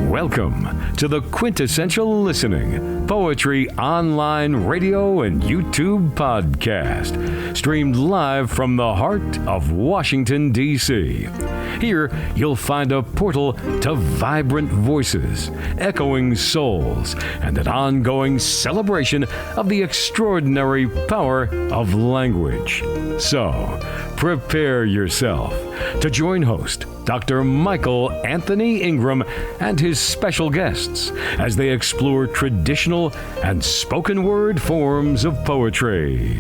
Welcome to the Quintessential Listening Poetry Online Radio and YouTube Podcast, streamed live from the heart of Washington, D.C. Here, you'll find a portal to vibrant voices, echoing souls, and an ongoing celebration of the extraordinary power of language. So, prepare yourself to join host Dr. Michael Anthony Ingram and his special guests as they explore traditional and spoken word forms of poetry.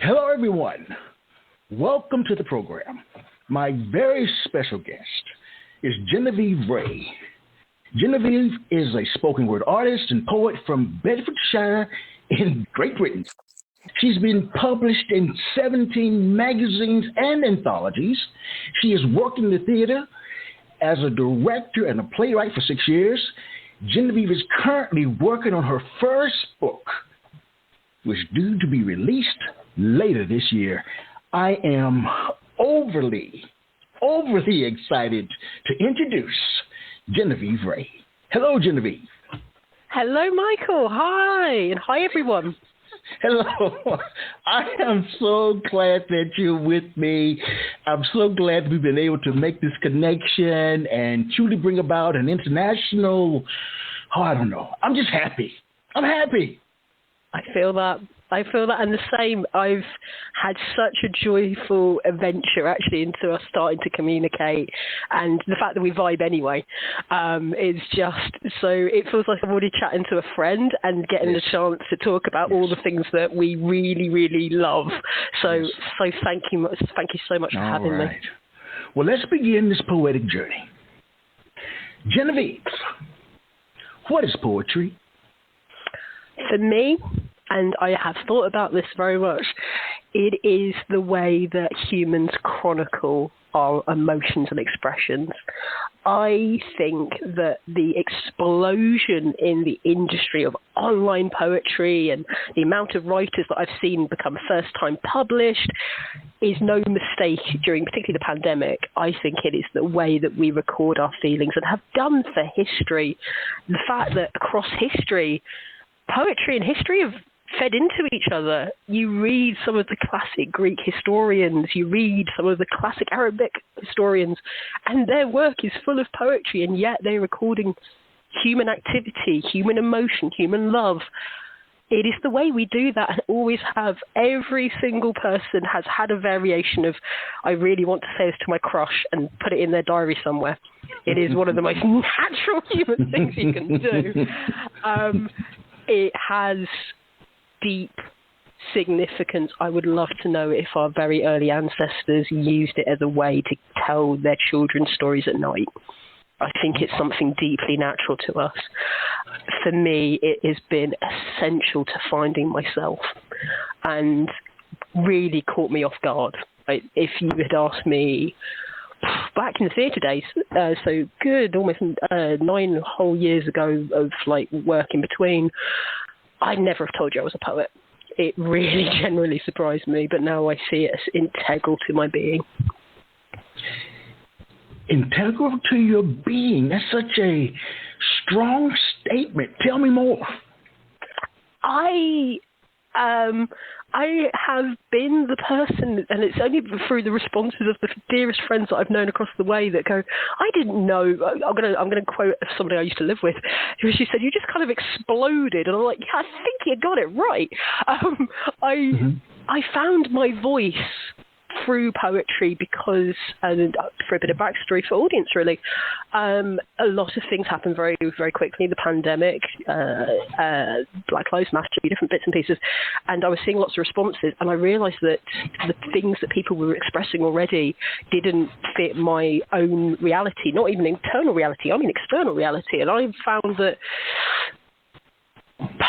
Hello, everyone. Welcome to the program. My very special guest is Genevieve Ray. Genevieve is a spoken word artist and poet from Bedfordshire in Great Britain. She's been published in 17 magazines and anthologies. She has worked in the theater as a director and a playwright for 6 years. Genevieve is currently working on her first book, which is due to be released later this year. I am overly excited to introduce Genevieve Ray. Hello, Genevieve. Hello, Michael. Hi, and hi, everyone. Hello. I am so glad that you're with me. I'm so glad we've been able to make this connection and truly bring about an international, I'm just happy. I'm happy. I feel that, and the same. I've had such a joyful adventure, actually, into us starting to communicate, and the fact that we vibe anyway is just, so it feels like I'm already chatting to a friend and getting the chance to talk about all the things that we really, really love. So thank you so much for having me. Well, let's begin this poetic journey. Genevieve, what is poetry? For me, and I have thought about this very much, it is the way that humans chronicle our emotions and expressions. I think that the explosion in the industry of online poetry and the amount of writers that I've seen become first-time published is no mistake during particularly the pandemic. I think it is the way that we record our feelings and have done for history. The fact that across history, poetry and history have fed into each other. You read some of the classic Greek historians, you read some of the classic Arabic historians, and their work is full of poetry, and yet they're recording human activity, human emotion, human love. It is the way we do that and always have. Every single person has had a variation of, I really want to say this to my crush, and put it in their diary somewhere. It is one of the most natural human things you can do. It has deep significance. I would love to know if our very early ancestors used it as a way to tell their children stories at night. I think it's something deeply natural to us. For me, it has been essential to finding myself and really caught me off guard. If you had asked me back in the theatre days, so good, almost 9 whole years ago of work in between, I'd never have told you I was a poet. It really generally surprised me, but now I see it as integral to my being. Integral to your being? That's such a strong statement. Tell me more. I have been the person, and it's only through the responses of the dearest friends that I've known across the way that go, I didn't know. I'm gonna quote somebody I used to live with, who she said, "You just kind of exploded," and I'm like, yeah, I think you got it right. I found my voice through poetry because, and for a bit of backstory for audience really, a lot of things happened very, very quickly. The pandemic, Black Lives Matter, different bits and pieces, and I was seeing lots of responses, and I realised that the things that people were expressing already didn't fit my own reality, not even internal reality, I mean external reality, and I found that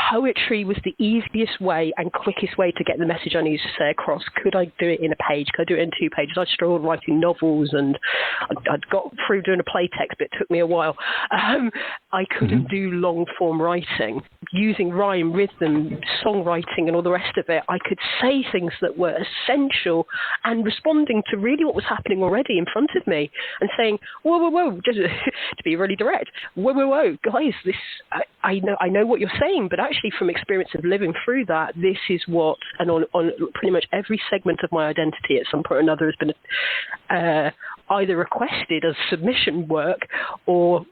poetry was the easiest way and quickest way to get the message I needed to say across. Could I do it in a page? Could I do it in 2 pages? I struggled writing novels and I'd got through doing a play text, but it took me a while. I couldn't do long-form writing. Using rhyme, rhythm, songwriting, and all the rest of it, I could say things that were essential and responding to really what was happening already in front of me and saying, whoa, just to be really direct, whoa, guys, this, I know what you're saying, but actually from experience of living through that, this is what, and on pretty much every segment of my identity at some point or another has been either requested as submission work or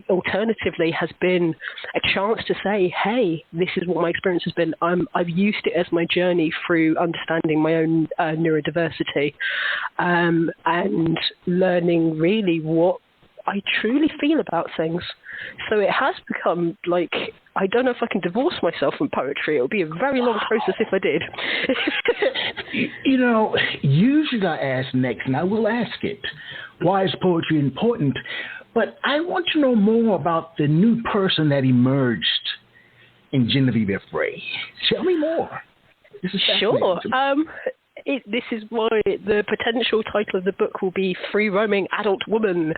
alternatively has been a chance to say, hey, this is what my experience has been. I've used it as my journey through understanding my own neurodiversity and learning really what I truly feel about things. So it has become like, I don't know if I can divorce myself from poetry. It would be a very long process if I did. Usually I ask next, and I will ask it, why is poetry important? But I want to know more about the new person that emerged in Genevieve F. Ray. Tell me more. This is sure. This is why the potential title of the book will be Free Roaming Adult Woman.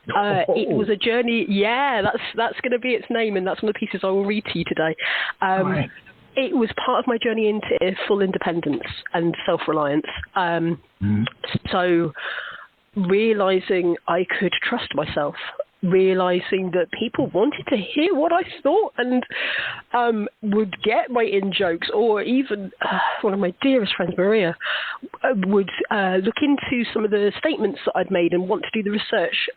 It was a journey. Yeah, that's going to be its name, and that's one of the pieces I will read to you today. Right. It was part of my journey into full independence and self-reliance. So realizing I could trust myself, realizing that people wanted to hear what I thought and would get my in-jokes, or even one of my dearest friends, Maria, would look into some of the statements that I'd made and want to do the research.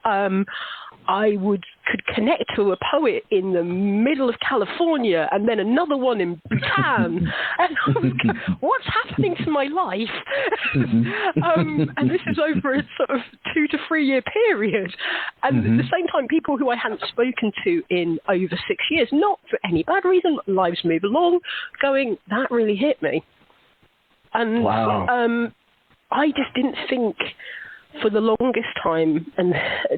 I could connect to a poet in the middle of California and then another one in Bhutan. And I was like, what's happening to my life? And this is over a sort of 2 to 3 year period. And at the same time, people who I hadn't spoken to in over 6 years, not for any bad reason, lives move along, going, that really hit me. And wow. I just didn't think for the longest time, and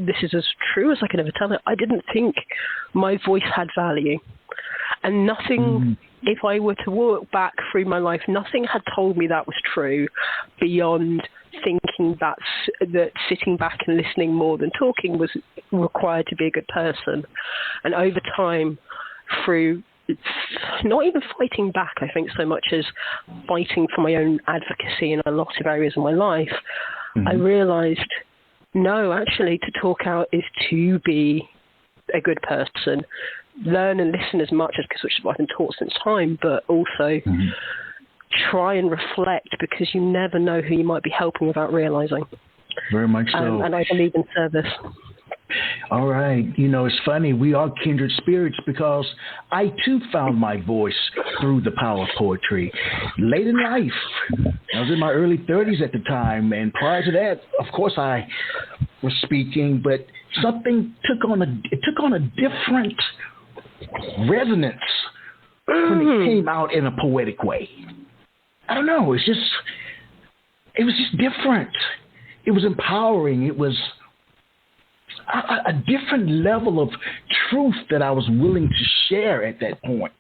this is as true as I can ever tell it, I didn't think my voice had value. And nothing, if I were to walk back through my life, nothing had told me that was true beyond thinking that sitting back and listening more than talking was required to be a good person. And over time, through not even fighting back, I think, so much as fighting for my own advocacy in a lot of areas of my life, I realized, no, actually, to talk out is to be a good person, learn and listen as much as, which is what I've been taught since time, but also try and reflect, because you never know who you might be helping without realizing. Very much so. And I believe in service. All right. It's funny. We are kindred spirits, because I, too, found my voice through the power of poetry late in life. I was in my early 30s at the time. And prior to that, of course, I was speaking, but something took on a different resonance when it came out in a poetic way. I don't know. It was just different. It was empowering. It was a different level of truth that I was willing to share at that point.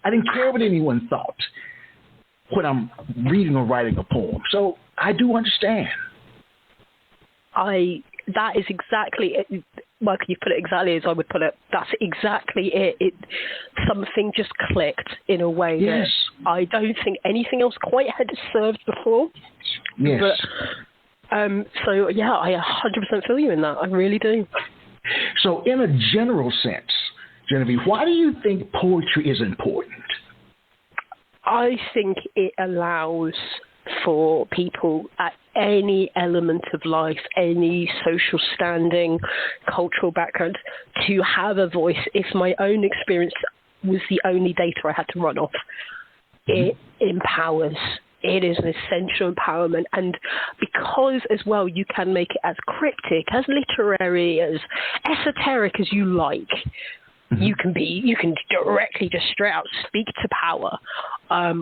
I didn't care what anyone thought when I'm reading or writing a poem. So I do understand. That is exactly it. Michael, you put it exactly as I would put it. That's exactly it. Something just clicked in a way that I don't think anything else quite had served before. Yes. But, so, yeah, I 100% feel you in that. I really do. So in a general sense, Genevieve, why do you think poetry is important? I think it allows for people at any element of life, any social standing, cultural background, to have a voice. If my own experience was the only data I had to run off, it empowers. It is an essential empowerment, and because as well you can make it as cryptic, as literary, as esoteric as you like. You can directly just straight out speak to power,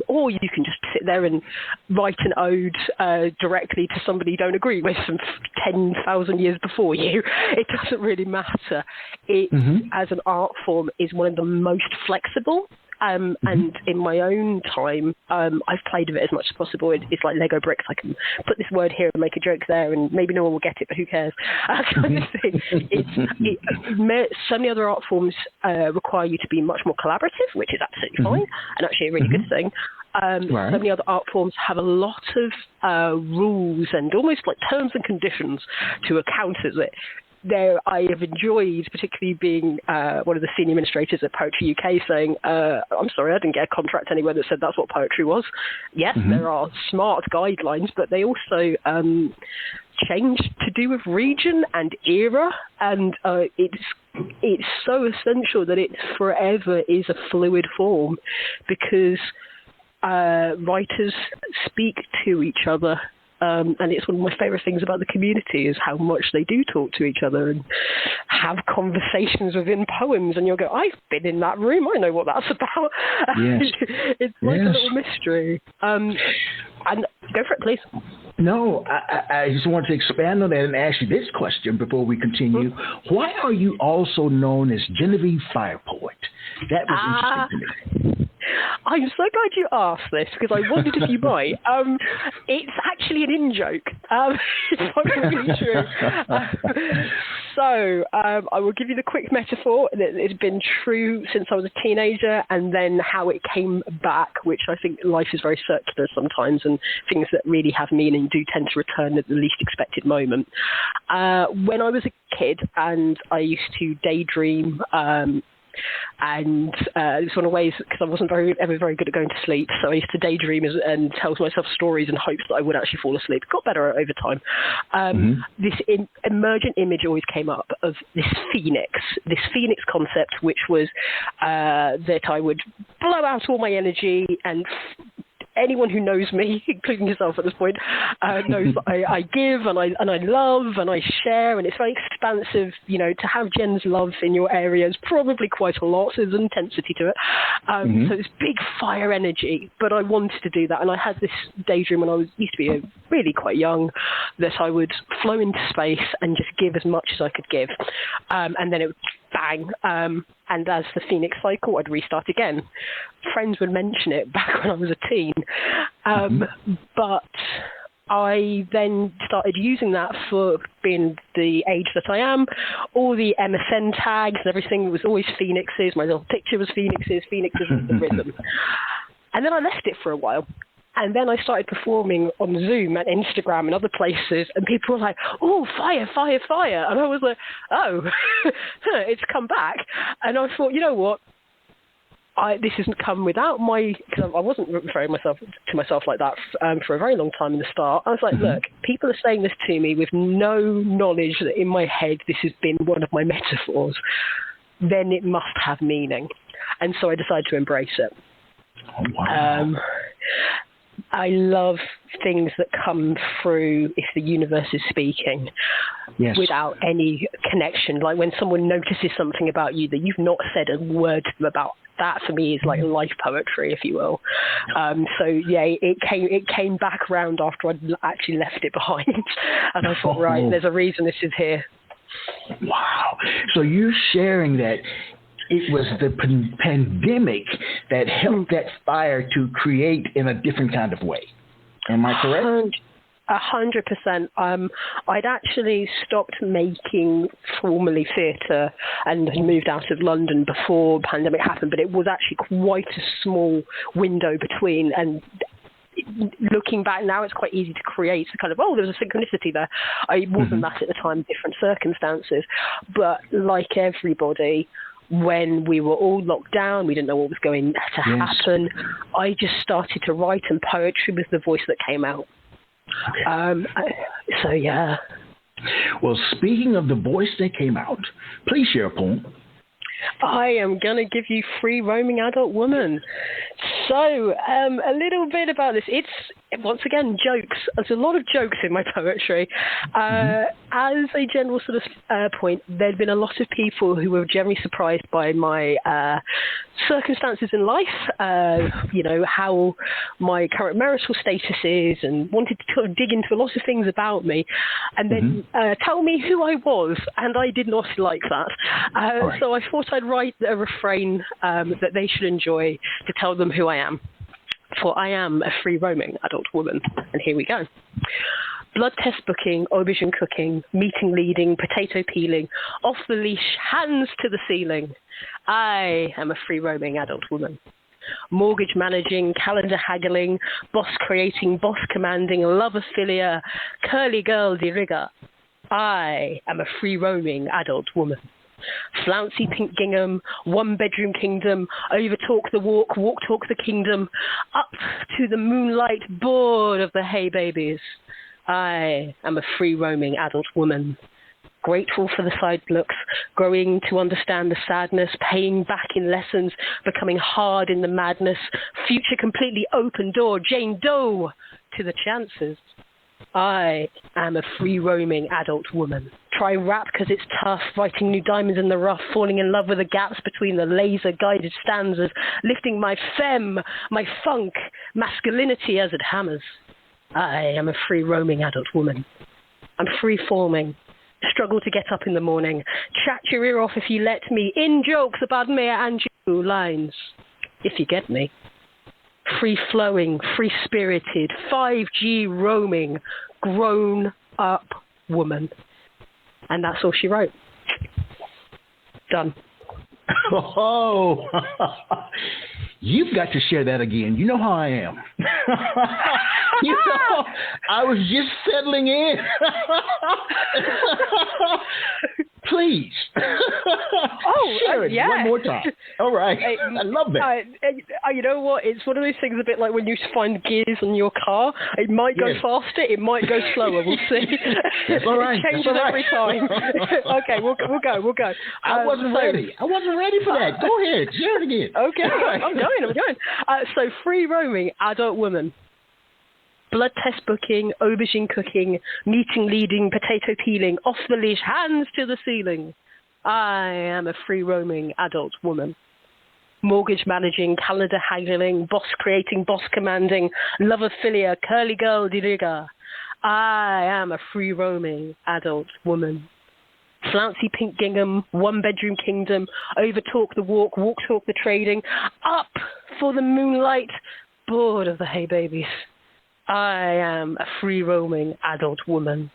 or you can just sit there and write an ode directly to somebody you don't agree with from 10,000 years before you. It doesn't really matter. It, as an art form, is one of the most flexible And in my own time, I've played with it as much as possible. It's like Lego bricks. I can put this word here and make a joke there, and maybe no one will get it, but who cares? Kind of thing. So many other art forms require you to be much more collaborative, which is absolutely fine, and actually a really good thing. So many other art forms have a lot of rules and almost like terms and conditions to account as it. There, I have enjoyed particularly being one of the senior administrators at Poetry UK saying, I'm sorry, I didn't get a contract anywhere that said that's what poetry was. Yes, there are smart guidelines, but they also change to do with region and era, and it's so essential that it forever is a fluid form, because writers speak to each other. And it's one of my favourite things about the community is how much they do talk to each other and have conversations within poems. And you'll go, I've been in that room. I know what that's about. Yes. It's like a little mystery. And go for it, please. No, I just want to expand on that and ask you this question before we continue. Why are you also known as Genevieve Firepoint? That was interesting to me. I'm so glad you asked this, because I wondered if you might. It's actually an in-joke. It's not really true. So I will give you the quick metaphor. It's been true since I was a teenager, and then how it came back, which I think life is very circular sometimes, and things that really have meaning do tend to return at the least expected moment. When I was a kid, and I used to daydream, and it's one of the ways, because I wasn't ever very good at going to sleep, so I used to daydream and tell myself stories in hopes that I would actually fall asleep. Got better over time. This emergent image always came up of this phoenix concept, which was that I would blow out all my energy, and anyone who knows me, including yourself at this point, knows that I give and I love and I share, and it's very expansive. You know, to have Jen's love in your area is probably quite a lot. There's an intensity to it. So it's big fire energy, but I wanted to do that, and I had this daydream when I used to be really quite young, that I would flow into space and just give as much as I could give, and then it would bang, and as the Phoenix cycle, I'd restart again. Friends would mention it back when I was a teen, but I then started using that for being the age that I am. All the MSN tags and everything was always phoenixes. My little picture was phoenixes was the rhythm. And then I left it for a while. And then I started performing on Zoom and Instagram and other places, and people were like, oh, fire, fire, fire. And I was like, oh, it's come back. And I thought, you know what? This hasn't come without because I wasn't referring to myself like that for a very long time in the start. I was like, look, people are saying this to me with no knowledge that in my head this has been one of my metaphors. Then it must have meaning. And so I decided to embrace it. Oh, wow. I love things that come through if the universe is speaking without any connection. Like when someone notices something about you that you've not said a word to them about. That for me is like life poetry, if you will. So yeah, it came back around after I'd actually left it behind, and I thought, right, there's a reason this is here. Wow. So you're sharing that it was the pandemic that helped that fire to create in a different kind of way. Am I correct? 100%. I'd actually stopped making formally theatre and had moved out of London before the pandemic happened, but it was actually quite a small window between, and looking back now, it's quite easy to create a kind of, there's a synchronicity there. I wasn't that at the time, different circumstances, but like everybody, when we were all locked down, we didn't know what was going to happen. I just started to write, and poetry was the voice that came out. So yeah. Well, speaking of the voice that came out, please share a poem. I am going to give you Free Roaming Adult Woman. So, a little bit about this. It's, once again, jokes. There's a lot of jokes in my poetry. as a general sort of point, there'd been a lot of people who were generally surprised by my circumstances in life, how my current marital status is, and wanted to sort of dig into a lot of things about me, and then tell me who I was, and I did not like that. Right. So I thought I'd write a refrain that they should enjoy to tell them who I am. For I am a free roaming adult woman. And here we go. Blood test booking, aubergine cooking, meeting leading, potato peeling, off the leash, hands to the ceiling. I am a free roaming adult woman. Mortgage managing, calendar haggling, boss creating, boss commanding, love Ophelia, curly girl de rigor. I am a free roaming adult woman. Flouncy pink gingham, one-bedroom kingdom, over-talk the walk, walk-talk the kingdom, up to the moonlight, bored of the hay babies. I am a free-roaming adult woman. Grateful for the side looks, growing to understand the sadness, paying back in lessons, becoming hard in the madness, future completely open door, Jane Doe to the chances. I am a free-roaming adult woman. Try rap because it's tough, writing new diamonds in the rough, falling in love with the gaps between the laser-guided stanzas, lifting my femme, my funk, masculinity as it hammers. I am a free-roaming adult woman. I'm free-forming. Struggle to get up in the morning. Chat your ear off if you let me. In jokes about me and you lines. If you get me. Free-flowing, free-spirited, 5G roaming, grown-up woman. And that's all she wrote. Done. Oh, you've got to share that again. You know how I am. I was just settling in. Please. Share it one more time. All right. I love that. You know what? It's one of those things a bit like when you find gears in your car. It might go faster. It might go slower. We'll see. That's all right. It changes every time. Okay, we'll go. I wasn't ready for that. Go ahead. Share it again. Okay. I'm going. So free roaming adult woman. Blood test booking, aubergine cooking, meeting leading, potato peeling, off the leash, hands to the ceiling. I am a free-roaming adult woman. Mortgage managing, calendar haggling, boss creating, boss commanding, love Ophelia, curly girl de rigor. I am a free-roaming adult woman. Flouncy pink gingham, one-bedroom kingdom, over-talk the walk, walk-talk the trading, up for the moonlight, bored of the hay babies. I am a free-roaming adult woman.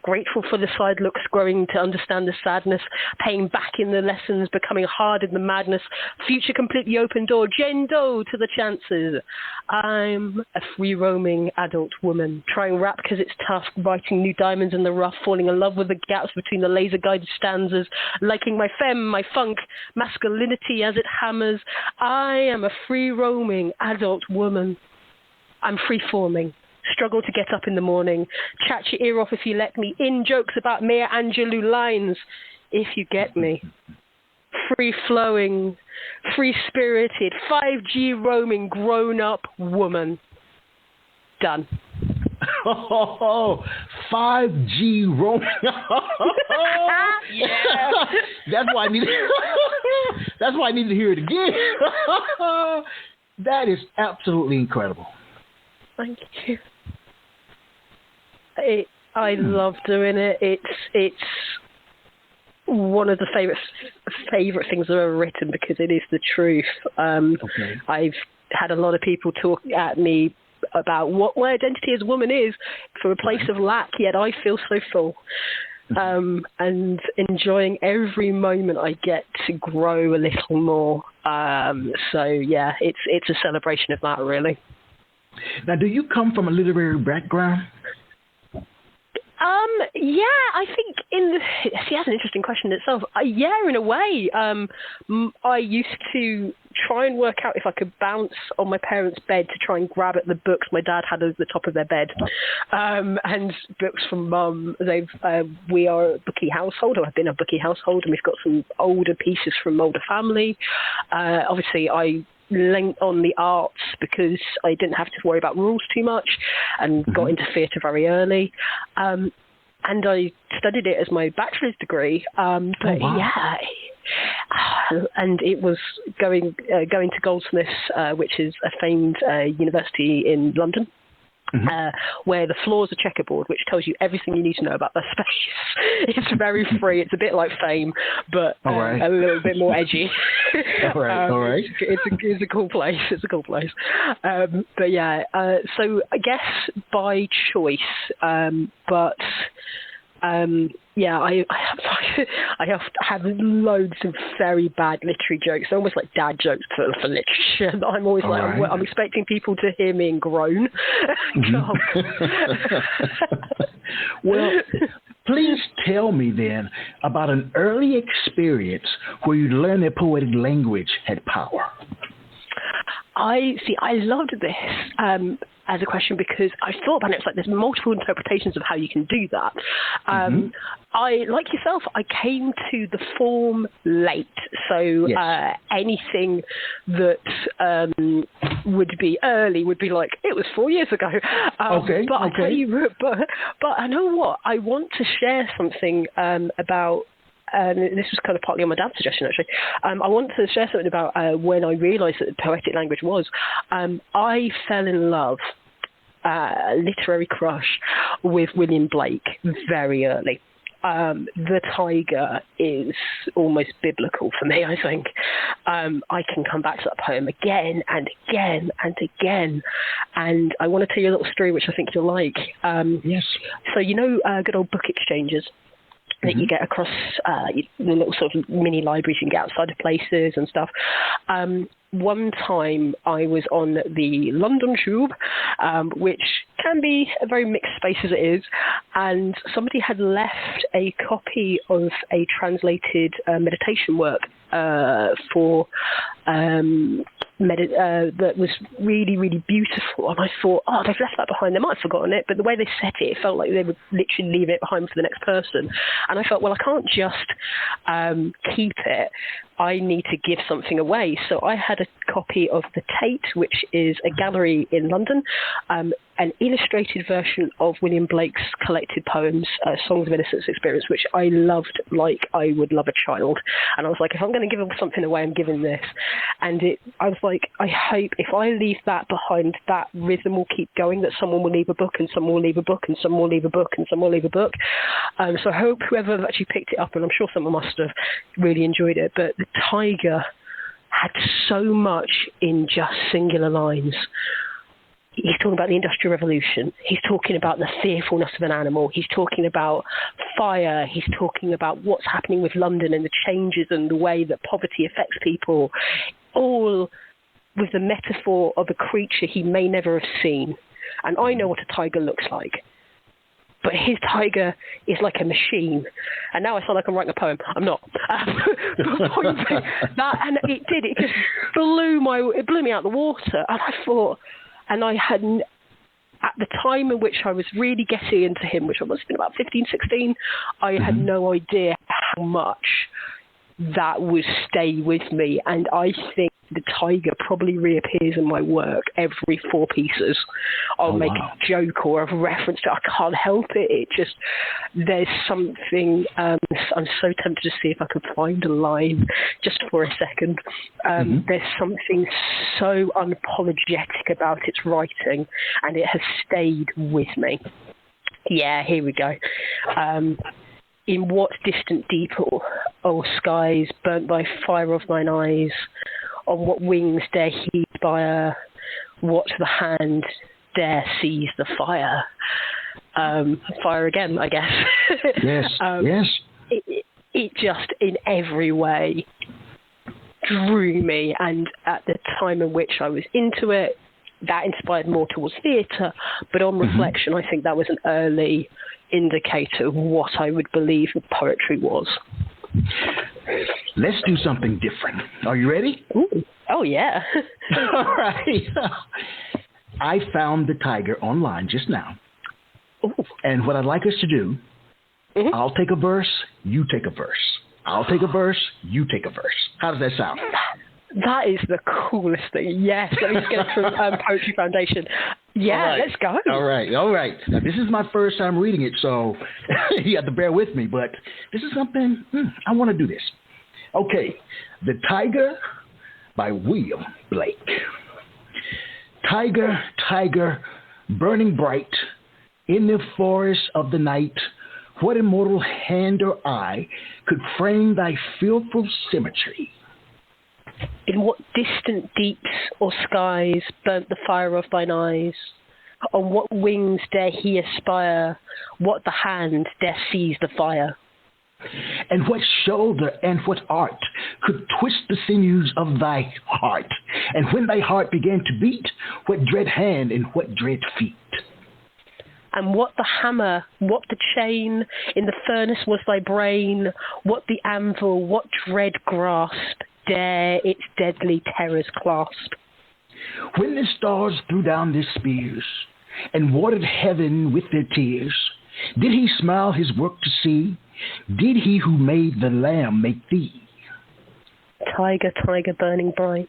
Grateful for the side looks, growing to understand the sadness, paying back in the lessons, becoming hard in the madness, future completely open door, Jane Doe to the chances. I'm a free-roaming adult woman, trying rap because it's tough, writing new diamonds in the rough, falling in love with the gaps between the laser-guided stanzas, liking my femme, my funk, masculinity as it hammers. I am a free-roaming adult woman. I'm free-forming. Struggle to get up in the morning. Chat your ear off if you let me. In jokes about Maya Angelou lines, if you get me. Free-flowing, free-spirited, 5G roaming, grown-up woman. Done. Oh, 5G roaming. Yeah. That's why I need to hear it again. That is absolutely incredible. Thank you. I love doing it. It's one of the favorite things I've ever written because it is the truth. I've had a lot of people talk at me about what my identity as a woman is from a place of lack, yet I feel so full. And enjoying every moment I get to grow a little more. So yeah, it's a celebration of that, really. Now, do you come from a literary background? Yeah, I think that's an interesting question itself. Yeah, in a way. I used to try and work out if I could bounce on my parents' bed to try and grab at the books my dad had over the top of their bed. And books from Mum. We are a booky household, or have been a booky household, and we've got some older pieces from older family. Obviously, I leant on the arts because I didn't have to worry about rules too much and got into theatre very early. and I studied it as my bachelor's degree. But yeah, and it was going to Goldsmiths, which is a famed university in London. Where the floors are checkerboard, which tells you everything you need to know about the space. It's very free. It's a bit like Fame, but a little bit more edgy. All right. It's a cool place. It's a cool place. But yeah, so I guess by choice, but. Yeah, I have had loads of very bad literary jokes, almost like dad jokes for literature. I'm always I'm expecting people to hear me and groan. Well, please tell me then about an early experience where you learned that poetic language had power. I loved this as a question because I thought about it. It's like there's multiple interpretations of how you can do that. I, like yourself, I came to the form late. So anything that would be early would be like, it was 4 years ago. But I tell you, but I know what? I want to share something about. This was kind of partly on my dad's suggestion, actually. I want to share something about when I realised that the poetic language was. I fell in love, literary crush, with William Blake very early. The Tyger is almost biblical for me, I think. I can come back to that poem again and again and again. And I want to tell you a little story which I think you'll like. Yes. So, you know, good old book exchanges that you get across the little sort of mini libraries you can get outside of places and stuff. One time I was on the London Tube, which can be a very mixed space as it is, and somebody had left a copy of a translated meditation work for that was really, really beautiful. And I thought, they've left that behind. They might have forgotten it, but the way they set it, it felt like they would literally leave it behind for the next person. And I felt, well, I can't just keep it. I need to give something away. So I had a copy of the Tate, which is a gallery in London, an illustrated version of William Blake's collected poems, Songs of Innocence Experience, which I loved like I would love a child. And I was like, if I'm going to give something away, I'm giving this. And I was like, I hope if I leave that behind, that rhythm will keep going, that someone will leave a book and someone will leave a book and someone will leave a book and someone will leave a book. So I hope whoever actually picked it up, and I'm sure someone must have really enjoyed it, but the Tyger had so much in just singular lines. He's talking about the Industrial Revolution. He's talking about the fearfulness of an animal. He's talking about fire. He's talking about what's happening with London and the changes and the way that poverty affects people, all with the metaphor of a creature he may never have seen. And I know what a tiger looks like. But his tiger is like a machine. And now I sound like I'm writing a poem. I'm not. It just blew me out of the water. And I thought, and I hadn't, at the time in which I was really getting into him, which must have been about 15, 16, I had no idea how much that would stay with me. And I think the Tyger probably reappears in my work every 4 pieces. I'll make a joke or a reference to it. I can't help it. It just, there's something, I'm so tempted to see if I could find a line just for a second. There's something so unapologetic about its writing, and it has stayed with me. Yeah, here we go. In what distant deep, O skies, burnt by fire of thine eyes, on what wings dare he spire, what the hand dare seize the fire? Fire again, I guess. Yes, yes. It just, in every way, drew me, and at the time in which I was into it, that inspired more towards theatre, but on reflection, I think that was an early indicator of what I would believe poetry was. Let's do something different. Are you ready? Ooh. Oh, yeah. All right. I found the Tyger online just now. Ooh. And what I'd like us to do, I'll take a verse, you take a verse. I'll take a verse, you take a verse. How does that sound? That is the coolest thing. Yes, let me just get it from Poetry Foundation. Yeah, let's go. All right. Now, this is my first time reading it, so you have to bear with me, but this is something, I want to do this. Okay, The Tyger by William Blake. Tyger, Tyger, burning bright in the forest of the night, what immortal hand or eye could frame thy fearful symmetry? In what distant deeps or skies burnt the fire of thine eyes? On what wings dare he aspire? What the hand dare seize the fire? And what shoulder and what art could twist the sinews of thy heart? And when thy heart began to beat, what dread hand and what dread feet? And what the hammer, what the chain, in the furnace was thy brain? What the anvil, what dread grasp dare its deadly terrors clasp? When the stars threw down their spears and watered heaven with their tears, did he smile his work to see? Did he who made the lamb make thee? Tyger, Tyger, burning bright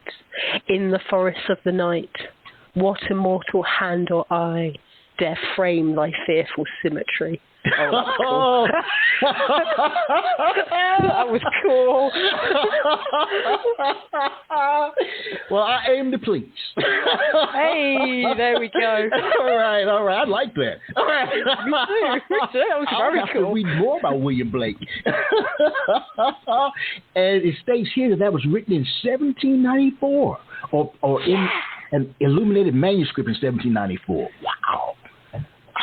in the forests of the night, what immortal hand or eye dare frame thy fearful symmetry? Oh, that's cool. That was cool. Well, I aim to please. Hey, there we go. All right. I like that. All right. Me too. That was very I'll have cool. to read more about William Blake. And it states here that was written in 1794, or in an illuminated manuscript in 1794. Wow.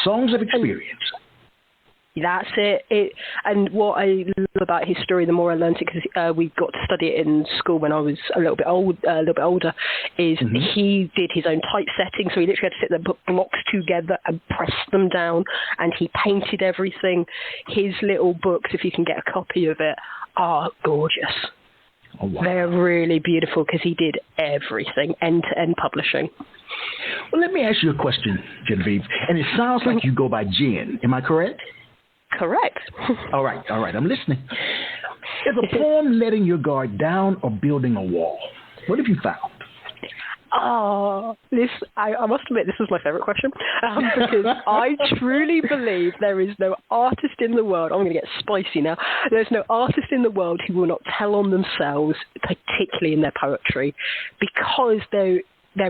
Songs of experience. That's it. And what I love about his story, the more I learned it, because we got to study it in school when I was a little bit older, is he did his own typesetting. So he literally had to sit there and put blocks together and press them down, and he painted everything. His little books, if you can get a copy of it, are gorgeous. Oh, wow. They're really beautiful because he did everything, end-to-end publishing. Well, let me ask you a question, Genevieve. And it sounds like you go by Jen. Am I correct? Correct. All right. I'm listening. Is a poem letting your guard down or building a wall? What have you found? Oh, I must admit, this was my favourite question, because I truly believe there is no artist in the world, I'm going to get spicy now, there's no artist in the world who will not tell on themselves, particularly in their poetry, because there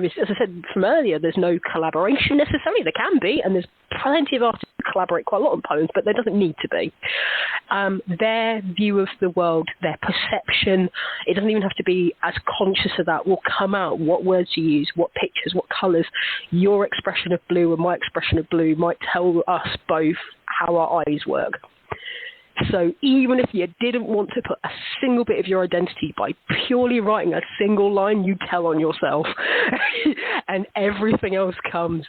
is, as I said from earlier, there's no collaboration necessarily. There can be, and there's plenty of artists who collaborate quite a lot on poems, but there doesn't need to be. Their view of the world, their perception, it doesn't even have to be as conscious of that, will come out. What words you use, what pictures, what colours. Your expression of blue and my expression of blue might tell us both how our eyes work. So even if you didn't want to put a single bit of your identity by purely writing a single line, you tell on yourself and everything else comes.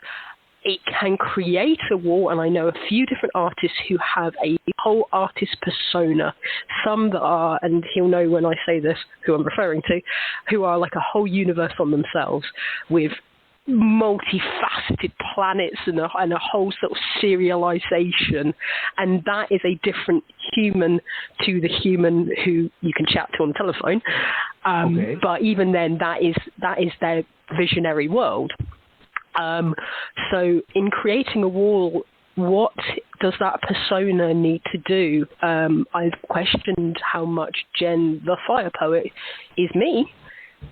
It can create a wall, and I know a few different artists who have a whole artist persona. Some that are, and he'll know when I say this, who I'm referring to, who are like a whole universe on themselves with multifaceted planets and a whole sort of serialization, and that is a different human to the human who you can chat to on the telephone. Okay. But even then, that is their visionary world. So in creating a wall, what does that persona need to do? I've questioned how much Jen, the fire poet, is me,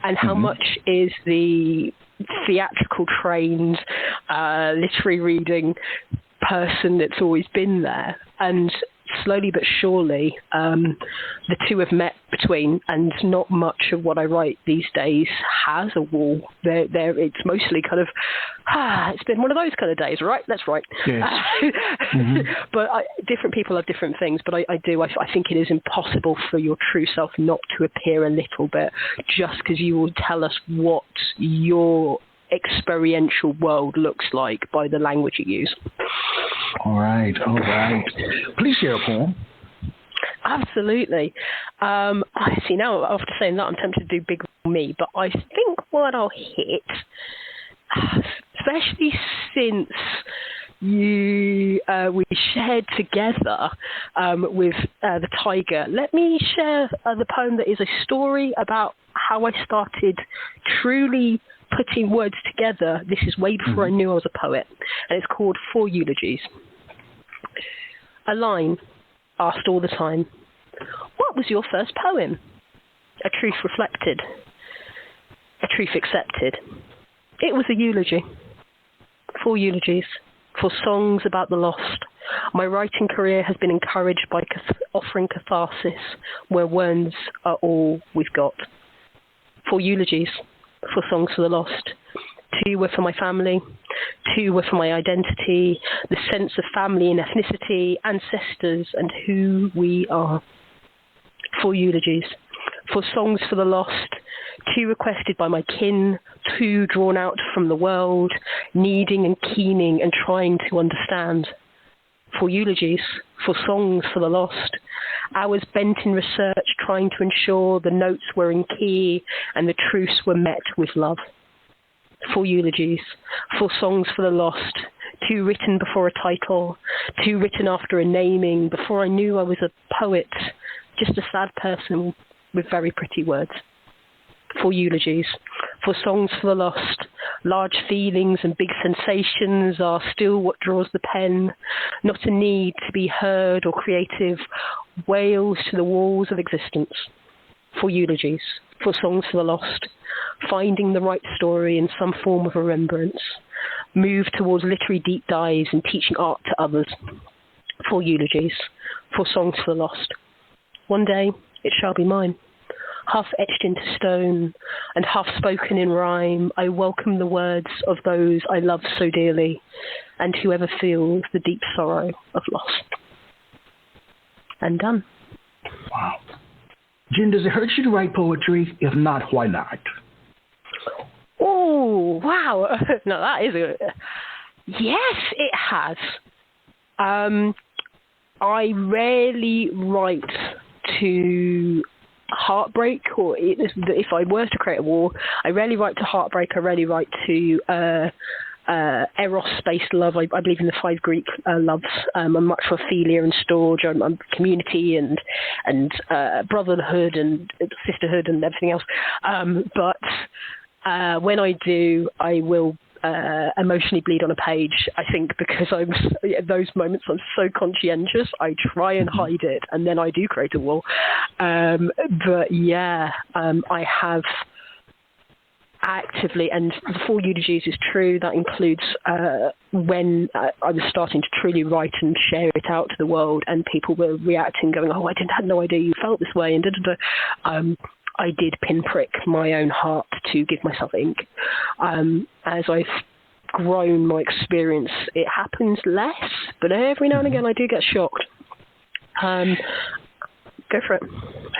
and how much is the theatrical trained literary reading person that's always been there. And slowly but surely the two have met between, and not much of what I write these days has a wall. It's mostly kind of it's been one of those kind of days, right? Let's write. Yes. But different people have different things, but I think it is impossible for your true self not to appear a little bit, just because you will tell us what your experiential world looks like by the language you use. All right. Please share a poem. Absolutely. I see now, after saying that, I'm tempted to do Big Me, but I think what I'll hit, especially since we shared together with the Tyger, let me share the poem that is a story about how I started truly putting words together. This is way before I knew I was a poet, and it's called 4 Eulogies. A line asked all the time, what was your first poem? A truth reflected, a truth accepted. It was a eulogy. 4 eulogies, 4 songs about the lost. My writing career has been encouraged by offering catharsis where words are all we've got. 4 eulogies, 4 songs for the lost. 2 were for my family. 2 were for my identity, the sense of family and ethnicity, ancestors, and who we are. 4 eulogies, 4 songs for the lost. 2 requested by my kin, 2 drawn out from the world, needing and keening and trying to understand. 4 eulogies, 4 songs for the lost. Hours spent in research, trying to ensure the notes were in key and the truths were met with love. 4 eulogies, 4 songs for the lost. 2 written before a title, 2 written after a naming, before I knew I was a poet, just a sad person with very pretty words. 4 eulogies, 4 songs for the lost. Large feelings and big sensations are still what draws the pen, not a need to be heard or creative, wails to the walls of existence. 4 eulogies, 4 songs for the lost. Finding the right story in some form of remembrance. Move towards literary deep dives and teaching art to others. 4 eulogies, 4 songs for the lost. One day it shall be mine. Half etched into stone and half spoken in rhyme, I welcome the words of those I love so dearly, and whoever feels the deep sorrow of loss. And done. Wow. Jen, does it hurt you to write poetry? If not, why not? Oh, wow. No, that is a... Yes, it has. I rarely write to heartbreak, or if I were to create a war, I rarely write to heartbreak. I rarely write to eros-based love. I believe in the 5 Greek loves. I'm much for Ophelia and storge. I'm community and brotherhood and sisterhood and everything else. But when I do, I will emotionally bleed on a page, I think, because at those moments I'm so conscientious, I try and hide it, and then I do create a wall. But yeah, I have actively, and the 4 eulogies is true, that includes when I was starting to truly write and share it out to the world, and people were reacting, going, oh, I had no idea you felt this way, and I did pinprick my own heart to give myself ink. As I've grown my experience, it happens less, but every now and again I do get shocked. Go for it.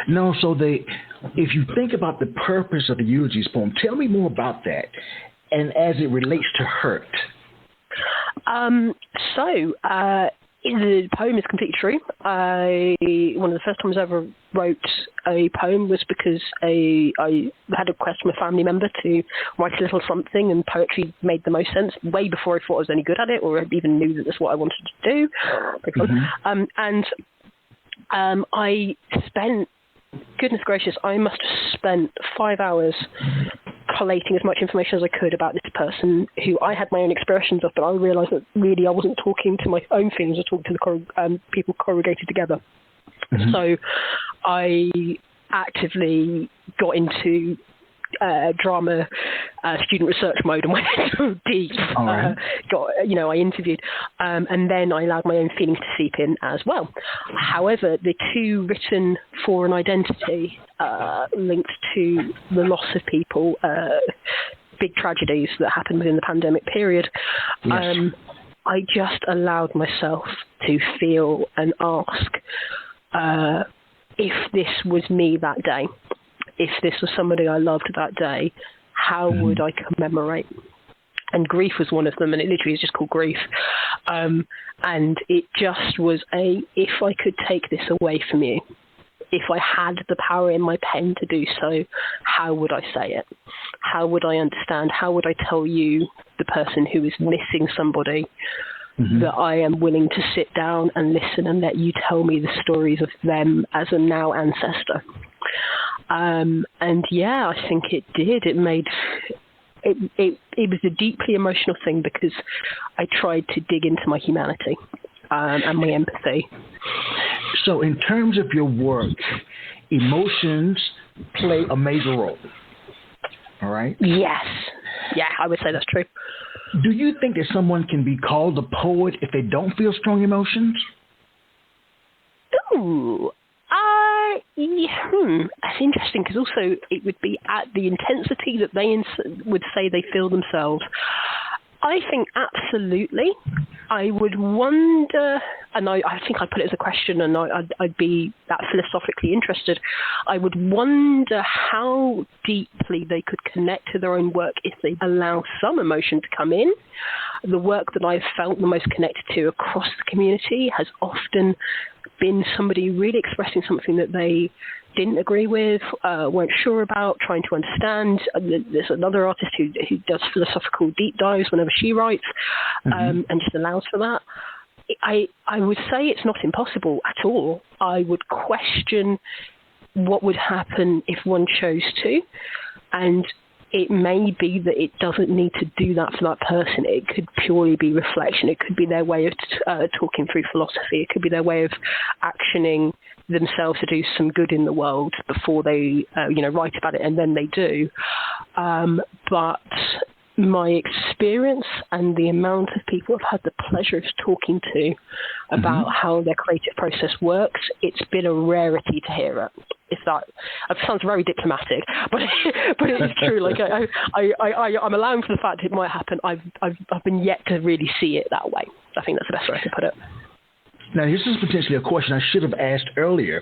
No, so if you think about the purpose of the Eulogies poem, tell me more about that, and as it relates to hurt. The poem is completely true. One of the first times I ever wrote a poem was because I had a request from a family member to write a little something, and poetry made the most sense way before I thought I was any good at it, or even knew that that's what I wanted to do. I spent, goodness gracious, I must have spent 5 hours collating as much information as I could about this person who I had my own expressions of, but I realised that really I wasn't talking to my own feelings, I was talking to the people congregated together. So I actively got into drama student research mode and went so deep. I interviewed, and then I allowed my own feelings to seep in as well. However, the 2 written for an identity linked to the loss of people, big tragedies that happened within the pandemic period. Yes. I just allowed myself to feel and ask if this was me that day. If this was somebody I loved that day, how would I commemorate? And grief was one of them, and it literally is just called grief. And it just was if I could take this away from you, if I had the power in my pen to do so, how would I say it? How would I understand? How would I tell you, the person who is missing somebody, that I am willing to sit down and listen and let you tell me the stories of them as a now ancestor? And yeah, I think it did. It made it was a deeply emotional thing because I tried to dig into my humanity and my empathy. So in terms of your work, emotions play a major role, all right? Yes. Yeah, I would say that's true. Do you think that someone can be called a poet if they don't feel strong emotions? Ooh. That's interesting because also it would be at the intensity that they would say they feel themselves. I think absolutely. I would wonder, and I think I put it as a question, and I'd be that philosophically interested. I would wonder how deeply they could connect to their own work if they allow some emotion to come in. The work that I've felt the most connected to across the community has often been somebody really expressing something that they didn't agree with, weren't sure about, trying to understand. There's another artist who does philosophical deep dives whenever she writes, and just allows for that. I would say it's not impossible at all. I would question what would happen if one chose to, and it may be that it doesn't need to do that for that person. It could purely be reflection. It could be their way of talking through philosophy. It could be their way of actioning themselves to do some good in the world before they, write about it, and then they do. But my experience and the amount of people I've had the pleasure of talking to about how their creative process works, it's been a rarity to hear it. If that sounds very diplomatic, but it is true. Like I'm allowing for the fact it might happen. I've been yet to really see it that way. I think that's the best way to put it. Now, this is potentially a question I should have asked earlier.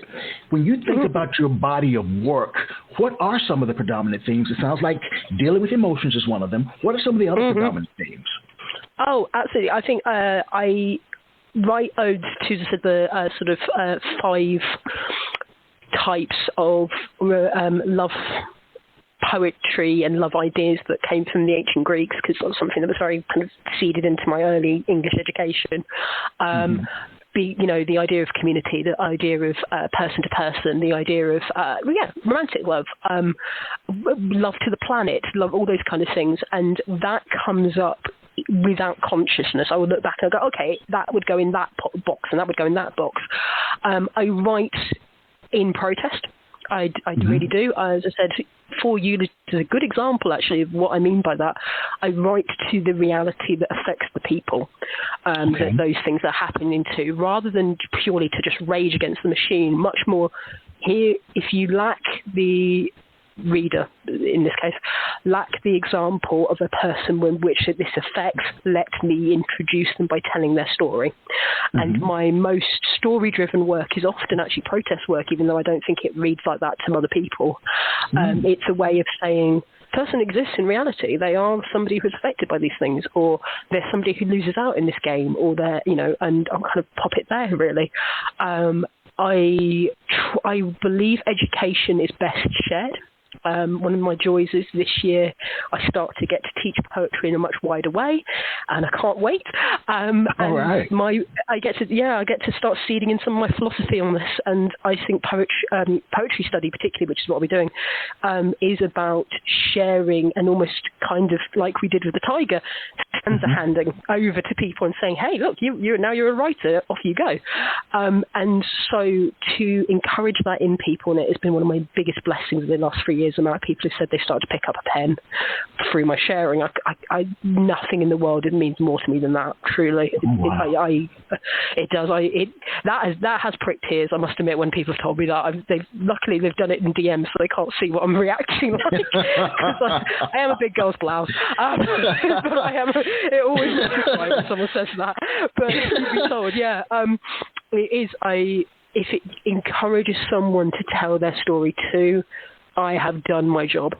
When you think about your body of work, what are some of the predominant themes? It sounds like dealing with emotions is one of them. What are some of the other predominant themes? Oh, absolutely. I think I write odes to the sort of 5 types of love poetry and love ideas that came from the ancient Greeks, because that was something that was very kind of seeded into my early English education. The idea of community, the idea of person to person, the idea of romantic love, love to the planet, love, all those kind of things, and that comes up without consciousness. I would look back and go, okay, that would go in that box, and that would go in that box. I write in protest. I really do. As I said, for Eulogies is a good example, actually, of what I mean by that. I write to the reality that affects the people that those things are happening to, rather than purely to just rage against the machine. Much more here, if you lack the reader, in this case, lack the example of a person in which this affects, let me introduce them by telling their story. And my most story-driven work is often actually protest work, even though I don't think it reads like that to other people. It's a way of saying, person exists in reality. They are somebody who's affected by these things, or they're somebody who loses out in this game, or they're, and I'll kind of pop it there, really. I believe education is best shared. One of my joys is this year I start to get to teach poetry in a much wider way, and I can't wait. All right. I get to start seeding in some of my philosophy on this, and I think poetry study, particularly, which is what we're doing, is about sharing and almost kind of like we did with the Tyger, handing over to people and saying, hey, look, you're a writer, off you go. And so to encourage that in people, and it has been one of my biggest blessings in the last 3 years, the amount of people who said they started to pick up a pen through my sharing. I nothing in the world, it means more to me than that, truly. It does. That has pricked tears, I must admit, when people have told me that. Luckily they've done it in DM, so they can't see what I'm reacting like. I am a big girl's blouse. But it always looks like when someone says that. But you'd be told, it is. If it encourages someone to tell their story too, I have done my job.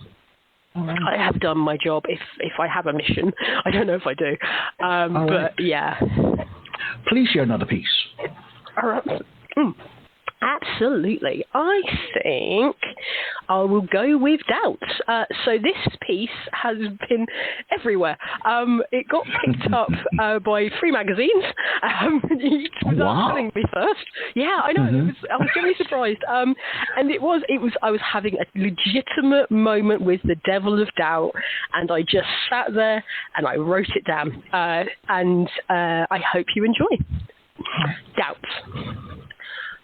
I have done my job. If I have a mission, I don't know if I do. But yeah. Please share another piece. All right. Absolutely. I think I will go with doubt. So this piece has been everywhere. It got picked up by 3 magazines without telling me first. Yeah, I know. I was genuinely surprised. And I was having a legitimate moment with the devil of doubt, and I just sat there and I wrote it down. And I hope you enjoy. Doubt.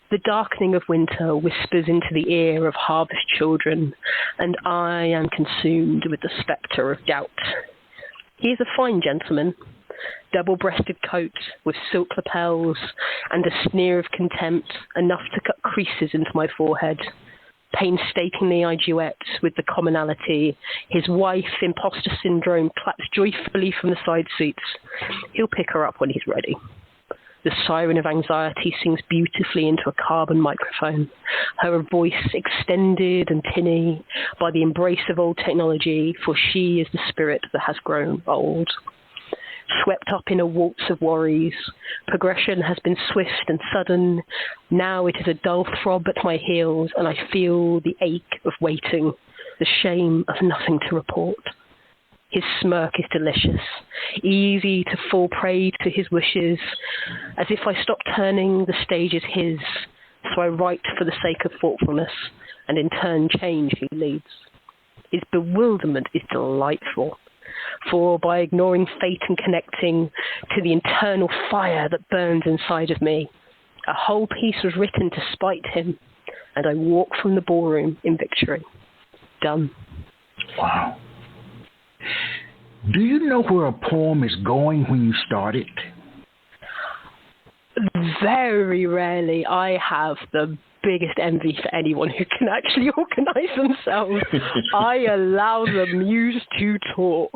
The darkening of winter whispers into the ear of harvest children, and I am consumed with the spectre of doubt. He is a fine gentleman, double-breasted coat with silk lapels and a sneer of contempt, enough to cut creases into my forehead. Painstakingly I duet with the commonality. His wife, imposter syndrome, claps joyfully from the side seats. He'll pick her up when he's ready. The siren of anxiety sings beautifully into a carbon microphone, her voice extended and tinny by the embrace of old technology, for she is the spirit that has grown old. Swept up in a waltz of worries, progression has been swift and sudden. Now it is a dull throb at my heels, and I feel the ache of waiting, the shame of nothing to report. His smirk is delicious, easy to fall prey to his wishes. As if I stop turning, the stage is his, so I write for the sake of thoughtfulness, and in turn change he leads. His bewilderment is delightful, for by ignoring fate and connecting to the internal fire that burns inside of me, a whole piece was written to spite him, and I walk from the ballroom in victory. Done. Wow. Do you know where a poem is going when you start it? Very rarely. I have the biggest envy for anyone who can actually organize themselves. I allow the muse to talk,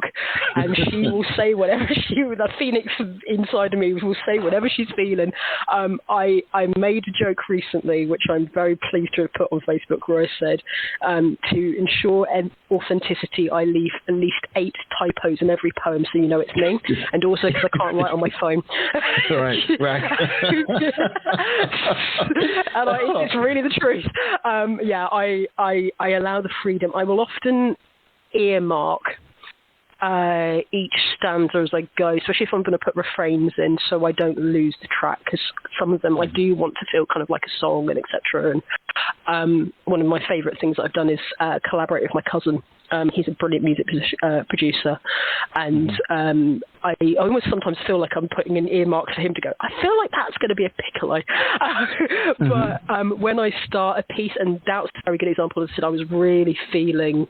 and she will say whatever the phoenix inside of me will say whatever she's feeling. I made a joke recently, which I'm very pleased to have put on Facebook, where I said, to ensure authenticity, I leave at least 8 typos in every poem, so you know it's me, and also because I can't write on my phone. Right. And it's really the truth. I allow the freedom. I will often earmark each stanza as I go, especially if I'm going to put refrains in, so I don't lose the track, because some of them I do want to feel kind of like a song and etc. And one of my favourite things that I've done is collaborate with my cousin. He's a brilliant music producer, and I almost sometimes feel like I'm putting an earmark for him to go, I feel like that's going to be a piccolo. But when I start a piece, and Doubt's a very good example, I was really feeling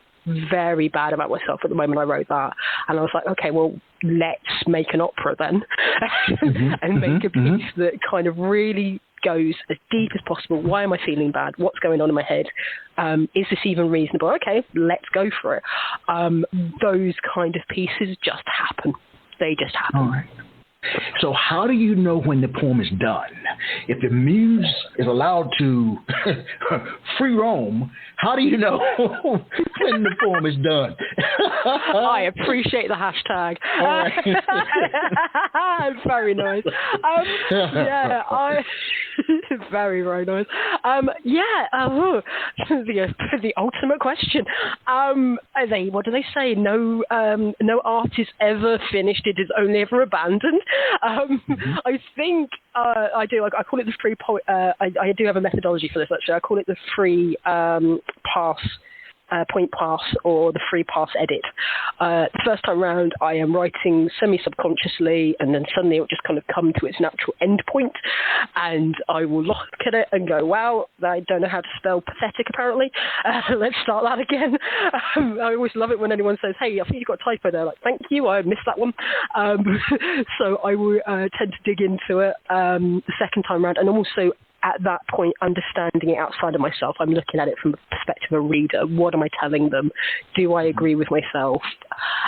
very bad about myself at the moment I wrote that, and I was like, okay, well, let's make an opera then, and make a piece that kind of really goes as deep as possible. Why am I feeling bad? What's going on in my head? Is this even reasonable? Okay, let's go for it. Those kind of pieces just happen. They just happen. All right. So how do you know when the poem is done? If the muse is allowed to free roam, how do you know when the poem is done? I appreciate the hashtag. All right. Very nice. Very, very nice. The ultimate question. What do they say? No art is ever finished. It is only ever abandoned. I think I do. I call it the free I do have a methodology for this, actually. I call it the free point pass, or the free pass edit. The first time round, I am writing semi-subconsciously, and then suddenly it will just kind of come to its natural end point, and I will look at it and go, wow, I don't know how to spell pathetic, apparently. Let's start that again. I always love it when anyone says, hey, I think you've got a typo there. Like, thank you, I missed that one. So I will tend to dig into it the second time round, and also at that point, understanding it outside of myself. I'm looking at it from the perspective of a reader. What am I telling them? Do I agree with myself?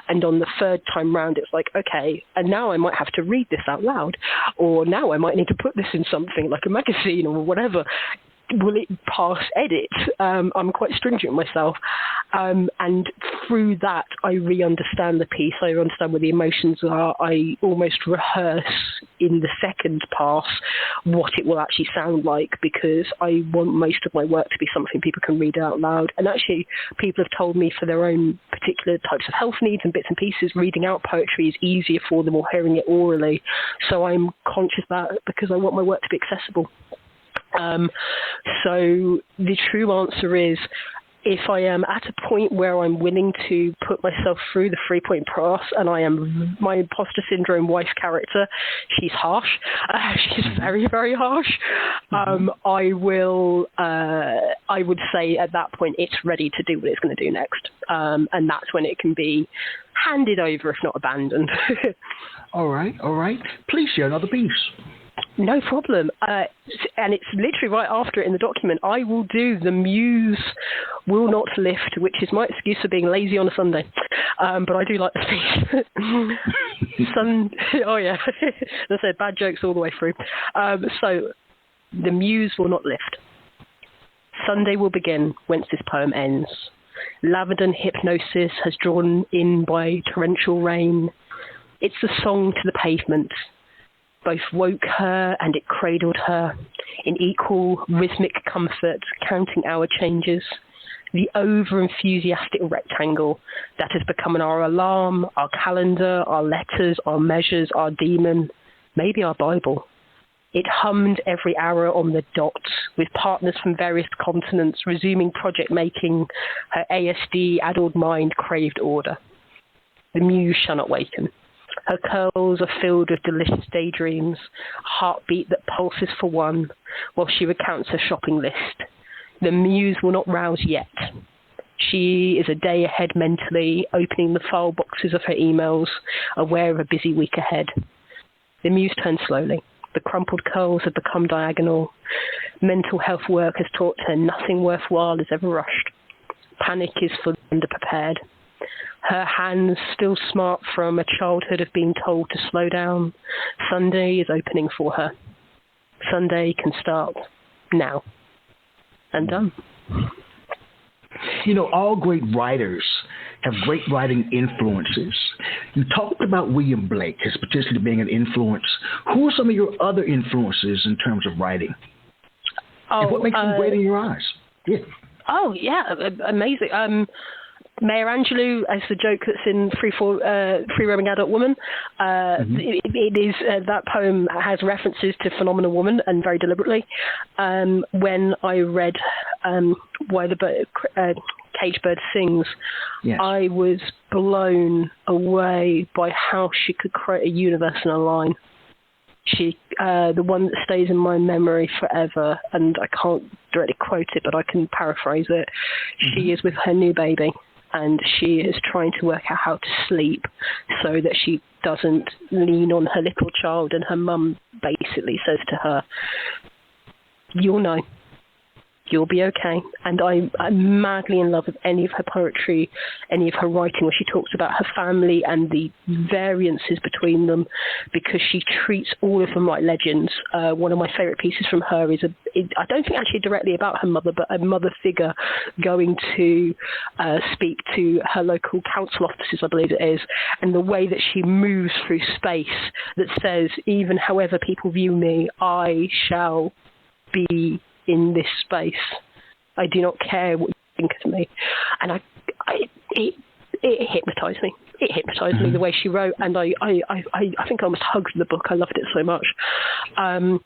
And on the third time round, it's like, okay, and now I might have to read this out loud, or now I might need to put this in something like a magazine or whatever. Will it pass edit? I'm quite stringent with myself. And through that, I re-understand the piece. I understand where the emotions are. I almost rehearse in the second pass what it will actually sound like, because I want most of my work to be something people can read out loud. And actually, people have told me for their own particular types of health needs and bits and pieces, reading out poetry is easier for them or hearing it orally. So I'm conscious of that because I want my work to be accessible. So the true answer is, if I am at a point where I'm willing to put myself through the 3-point pass, and I am my imposter syndrome wife character, she's harsh. She's very, very harsh. I would say at that point it's ready to do what it's going to do next. And that's when it can be handed over, if not abandoned. All right. Please share another piece. No problem. And it's literally right after it in the document. I will do The Muse Will Not Lift, which is my excuse for being lazy on a Sunday. But I do like the piece. Oh, yeah. As I said, bad jokes all the way through. So, The Muse Will Not Lift. Sunday will begin whence this poem ends. Lavender hypnosis has drawn in by torrential rain. It's the song to the pavement. Both woke her and it cradled her in equal rhythmic comfort, counting hour changes. The over-enthusiastic rectangle that has become our alarm, our calendar, our letters, our measures, our demon, maybe our Bible. It hummed every hour on the dot, with partners from various continents resuming project making. Her ASD addled mind craved order. The muse shall not waken. Her curls are filled with delicious daydreams, a heartbeat that pulses for one, while she recounts her shopping list. The muse will not rouse yet. She is a day ahead mentally, opening the file boxes of her emails, aware of a busy week ahead. The muse turns slowly. The crumpled curls have become diagonal. Mental health work has taught her nothing worthwhile is ever rushed. Panic is for the underprepared. Her hands still smart from a childhood of being told to slow down. Sunday is opening for her. Sunday can start now. And done. You know, all great writers have great writing influences. You talked about William Blake as potentially being an influence. Who are some of your other influences in terms of writing? And what makes them great in your eyes? Yeah. Oh, yeah, amazing. Maya Angelou, as the joke that's in Free Roaming Adult Woman, it is that poem has references to Phenomenal Woman, and very deliberately. When I read Why the Caged Bird Sings, yes, I was blown away by how she could create a universe in a line. She, the one that stays in my memory forever, and I can't directly quote it, but I can paraphrase it. She is with her new baby, and she is trying to work out how to sleep so that she doesn't lean on her little child, and her mum basically says to her, "You'll know. You'll be okay." And I'm madly in love with any of her poetry, any of her writing, where she talks about her family and the variances between them, because she treats all of them like legends. One of my favourite pieces from her is, I don't think actually directly about her mother, but a mother figure going to speak to her local council offices, I believe it is, and the way that she moves through space that says, even however people view me, I shall be in this space. I do not care what you think of me. And it hypnotised me. It hypnotised me the way she wrote, and I think I almost hugged the book. I loved it so much. I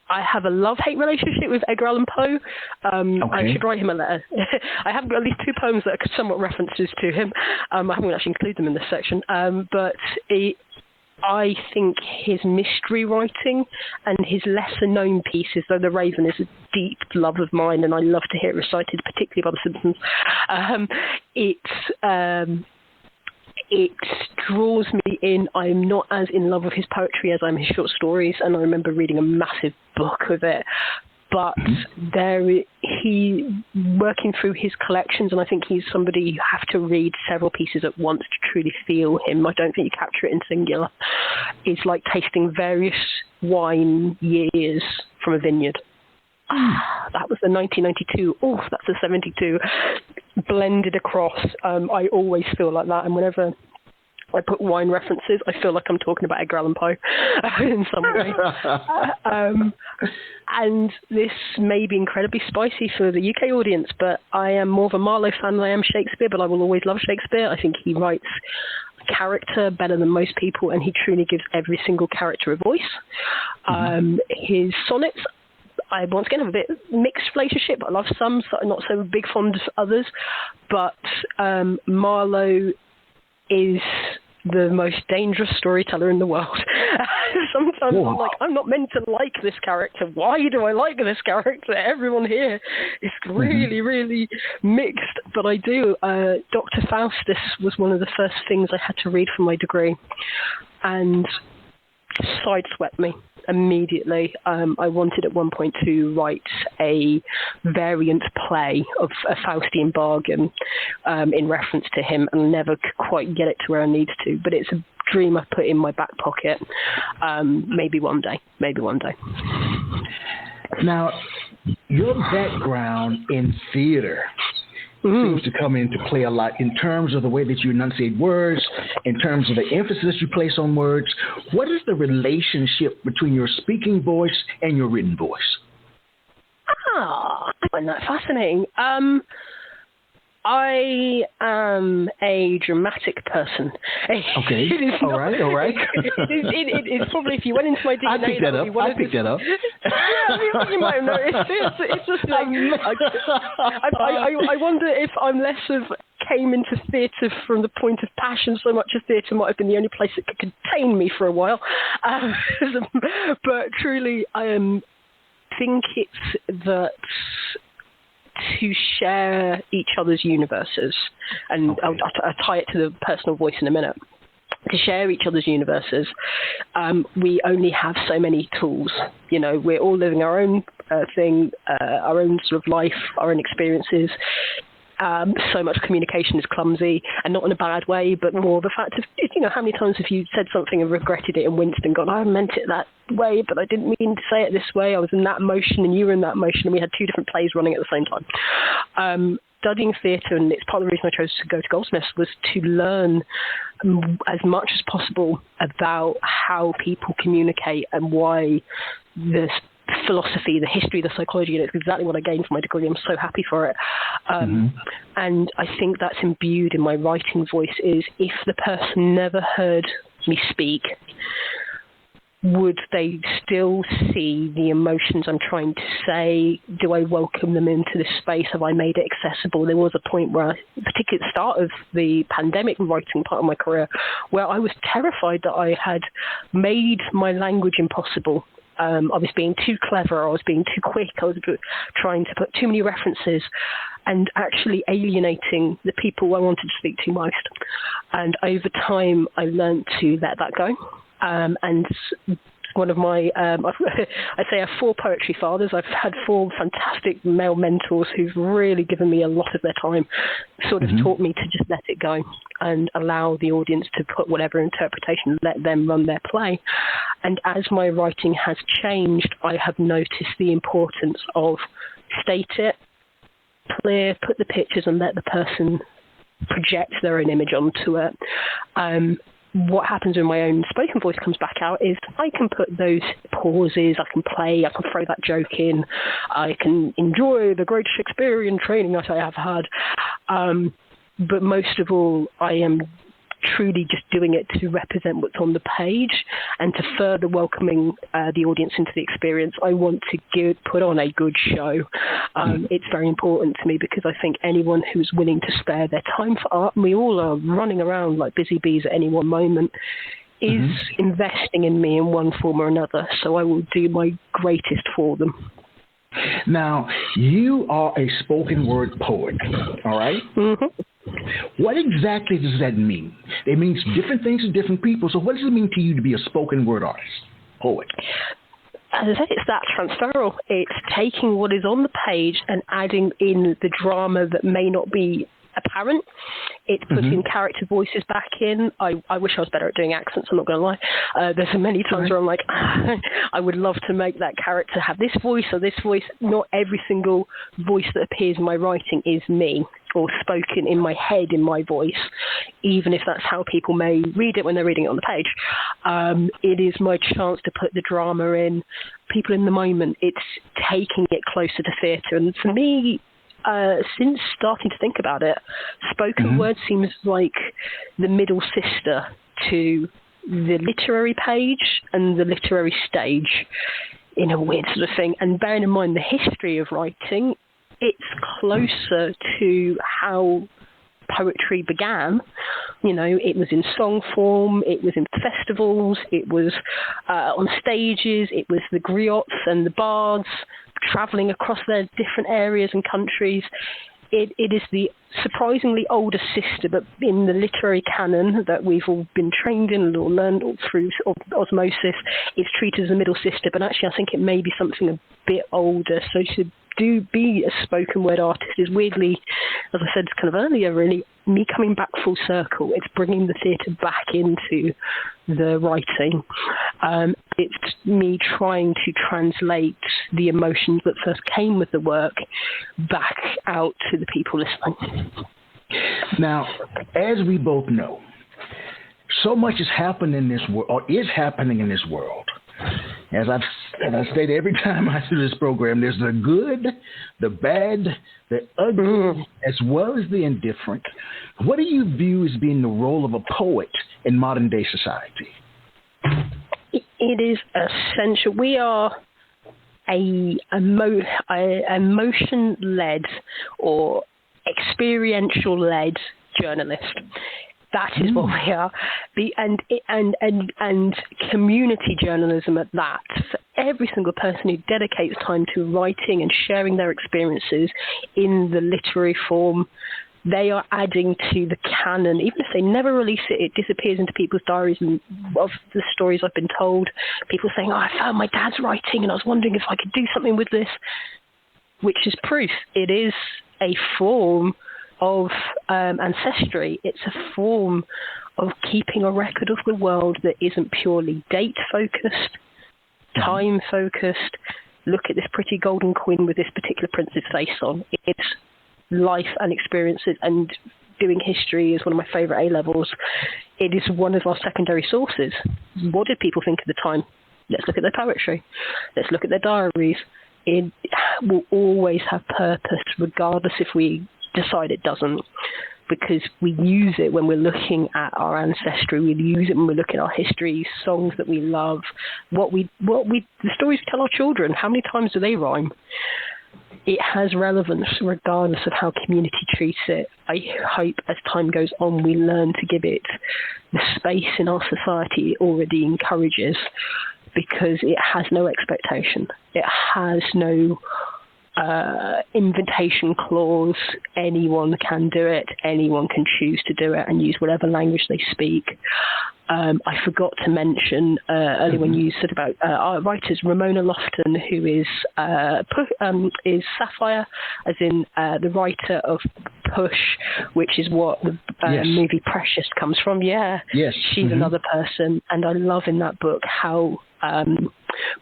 have a love-hate relationship with Edgar Allan Poe. I should write him a letter. I have got at least 2 poems that are somewhat references to him. I haven't actually included them in this section, but I think his mystery writing and his lesser-known pieces, though The Raven is a deep love of mine, and I love to hear it recited, particularly by the Simpsons, it draws me in. I'm not as in love with his poetry as I'm his short stories, and I remember reading a massive book of it. But he working through his collections, and I think he's somebody you have to read several pieces at once to truly feel him. I don't think you capture it in singular. It's like tasting various wine years from a vineyard. that was the 1992. Oh, that's the 72. Blended across. I always feel like that, and whenever I put wine references, I feel like I'm talking about Edgar Allan Poe in some way. And this may be incredibly spicy for the UK audience, but I am more of a Marlowe fan than I am Shakespeare, but I will always love Shakespeare. I think he writes character better than most people, and he truly gives every single character a voice. His sonnets, I once again have a bit mixed relationship. I love some, so I'm not so big fond of others, but Marlowe is the most dangerous storyteller in the world. Sometimes I'm like, I'm not meant to like this character. Why do I like this character? Everyone here is really, really mixed, but I do. Dr. Faustus was one of the first things I had to read for my degree, and sideswept me immediately. I wanted at one point to write a variant play of a Faustian bargain in reference to him, and never quite get it to where I need to. But it's a dream I've put in my back pocket. Maybe one day. Now, your background in theater seems to come into play a lot in terms of the way that you enunciate words, in terms of the emphasis you place on words. What is the relationship between your speaking voice and your written voice? I find that fascinating. I am a dramatic person. Okay. All right. It's probably, if you went into my DNA, I picked that up. Yeah, you might have noticed. It's just like, I wonder if I'm less of came into theatre from the point of passion so much as theatre might have been the only place that could contain me for a while. But truly, I think it's that to share each other's universes, and I'll tie it to the personal voice in a minute. To share each other's universes, we only have so many tools. You know, we're all living our own thing, our own sort of life, our own experiences. So much communication is clumsy, and not in a bad way, but more the fact of, you know, how many times have you said something and regretted it and winced and gone, I meant it that way, but I didn't mean to say it this way. I was in that motion and you were in that motion, and we had two different plays running at the same time. Studying theatre, and it's part of the reason I chose to go to Goldsmiths, was to learn as much as possible about how people communicate and why the philosophy, the history, the psychology, and it's exactly what I gained from my degree. I'm so happy for it. And I think that's imbued in my writing voice, is if the person never heard me speak, would they still see the emotions I'm trying to say? Do I welcome them into this space? Have I made it accessible? There was a point where, particularly at the start of the pandemic writing part of my career, where I was terrified that I had made my language impossible. I was being too clever, I was being too quick, I was trying to put too many references and actually alienating the people I wanted to speak to most. And over time, I learned to let that go. And one of my, I say I have 4 poetry fathers. I've had 4 fantastic male mentors who've really given me a lot of their time, sort of taught me to just let it go and allow the audience to put whatever interpretation, let them run their play. And as my writing has changed, I have noticed the importance of state it, clear, put the pictures, and let the person project their own image onto it. What happens when my own spoken voice comes back out is I can put those pauses, I can play, I can throw that joke in, I can enjoy the great Shakespearean training that I have had. But most of all, I am truly just doing it to represent what's on the page and to further welcoming the audience into the experience. I want to put on a good show. It's very important to me because I think anyone who's willing to spare their time for art, and we all are running around like busy bees at any one moment, is investing in me in one form or another. So I will do my greatest for them. Now, you are a spoken word poet, all right? What exactly does that mean? It means different things to different people. So what does it mean to you to be a spoken word artist, poet? As I said, it's that transferal. It's taking what is on the page and adding in the drama that may not be apparent. It puts in character voices back in. I wish I was better at doing accents, I'm not going to lie. There's so many times where I'm like, I would love to make that character have this voice or this voice. Not every single voice that appears in my writing is me or spoken in my head in my voice, even if that's how people may read it when they're reading it on the page. It is my chance to put the drama in, people in the moment. It's taking it closer to theatre. And for me, since starting to think about it, spoken word seems like the middle sister to the literary page and the literary stage in a weird sort of thing. And bearing in mind the history of writing, it's closer to how poetry began. You know, it was in song form, it was in festivals, it was on stages, it was the griots and the bards travelling across their different areas and countries. It is the surprisingly older sister, but in the literary canon that we've all been trained in or learned through osmosis, it's treated as a middle sister, but actually I think it may be something a bit older. So to be a spoken word artist is weirdly, as I said kind of earlier, really me coming back full circle. It's bringing the theatre back into the writing. It's me trying to translate the emotions that first came with the work back out to the people listening. Now, as we both know, so much has happened in this world, or is happening in this world. As I state every time I do this program, there's the good, the bad, the ugly, as well as the indifferent. What do you view as being the role of a poet in modern day society? It is essential. We are a emotion-led or experiential-led journalist. That is what we are, and community journalism at that. For every single person who dedicates time to writing and sharing their experiences in the literary form, they are adding to the canon. Even if they never release it, it disappears into people's diaries and of the stories I've been told. People saying, "Oh, I found my dad's writing, and I was wondering if I could do something with this," which is proof. It is a form of ancestry. It's a form of keeping a record of the world that isn't purely date-focused, time-focused. Look at this pretty golden queen with this particular prince's face on. It's life and experiences, and doing history is one of my favourite A-levels. It is one of our secondary sources. What did people think at the time? Let's look at their poetry. Let's look at their diaries. It will always have purpose, regardless if we decide it doesn't, because we use it when we're looking at our ancestry. We use it when we look at our history, songs that we love, the stories we tell our children. How many times do they rhyme? It has relevance regardless of how community treats it. I hope as time goes on we learn to give it the space in our society it already encourages, because it has no expectation. It has no invitation clause. Anyone can do it. Anyone can choose to do it and use whatever language they speak. I forgot to mention earlier when you said about our writers, Ramona Lofton, who is Sapphire, as in the writer of Push, which is what the movie Precious comes from. Yeah, yes. She's another person, and I love in that book how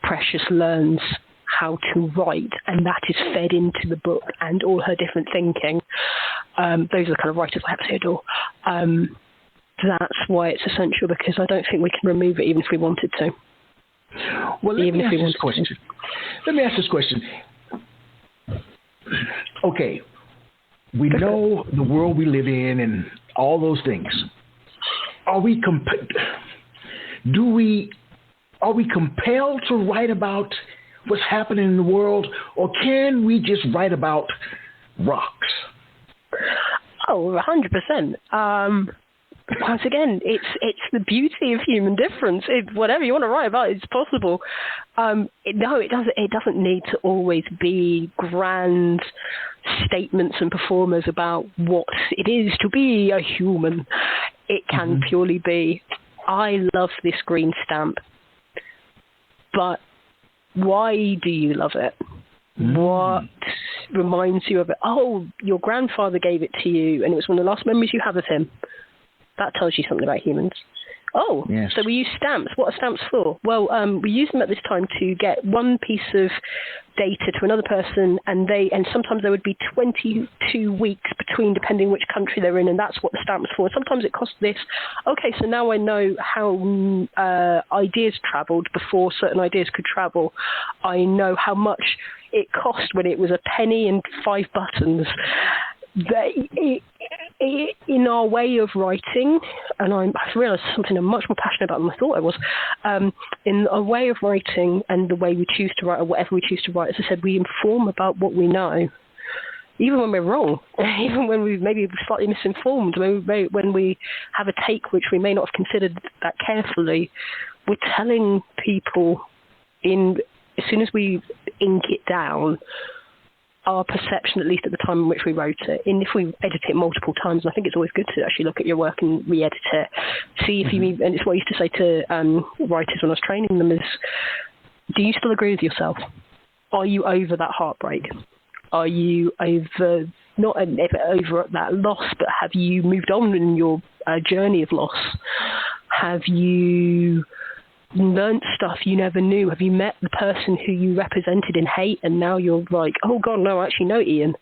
Precious learns how to write, and that is fed into the book and all her different thinking. Those are the kind of writers I absolutely adore. That's why it's essential, because I don't think we can remove it even if we wanted to. Well, let me ask this question. Okay, we know the world we live in and all those things. Are we compelled to write about what's happening in the world, or can we just write about rocks? Oh, 100%. Once again, it's the beauty of human difference. Whatever you want to write about, it's possible. It doesn't need to always be grand statements and performers about what it is to be a human. It can purely be, I love this green stamp, but why do you love it? What reminds you of it. Oh, your grandfather gave it to you, and it was one of the last memories you have of him. That tells you something about humans. Oh, yes. So we use stamps. What are stamps for? Well, we use them at this time to get one piece of data to another person, and sometimes there would be 22 weeks between, depending which country they're in, and that's what the stamp's for. Sometimes it costs this. Okay, so now I know how ideas travelled before certain ideas could travel. I know how much it cost when it was a penny and 5 buttons. In our way of writing, and I've realised something I'm much more passionate about than I thought I was, in a way of writing and the way we choose to write, or whatever we choose to write, as I said, we inform about what we know, even when we're wrong, even when we maybe slightly misinformed, when we have a take which we may not have considered that carefully. We're telling people, as soon as we ink it down, our perception, at least at the time in which we wrote it. And if we edit it multiple times, I think it's always good to actually look at your work and re-edit it. See if you, and it's what I used to say to writers when I was training them is, do you still agree with yourself? Are you over that heartbreak? Are you over, not over that loss, but have you moved on in your journey of loss? Have you learned stuff you never knew? Have you met the person who you represented in hate and now you're like, oh God, no, I actually know Ian?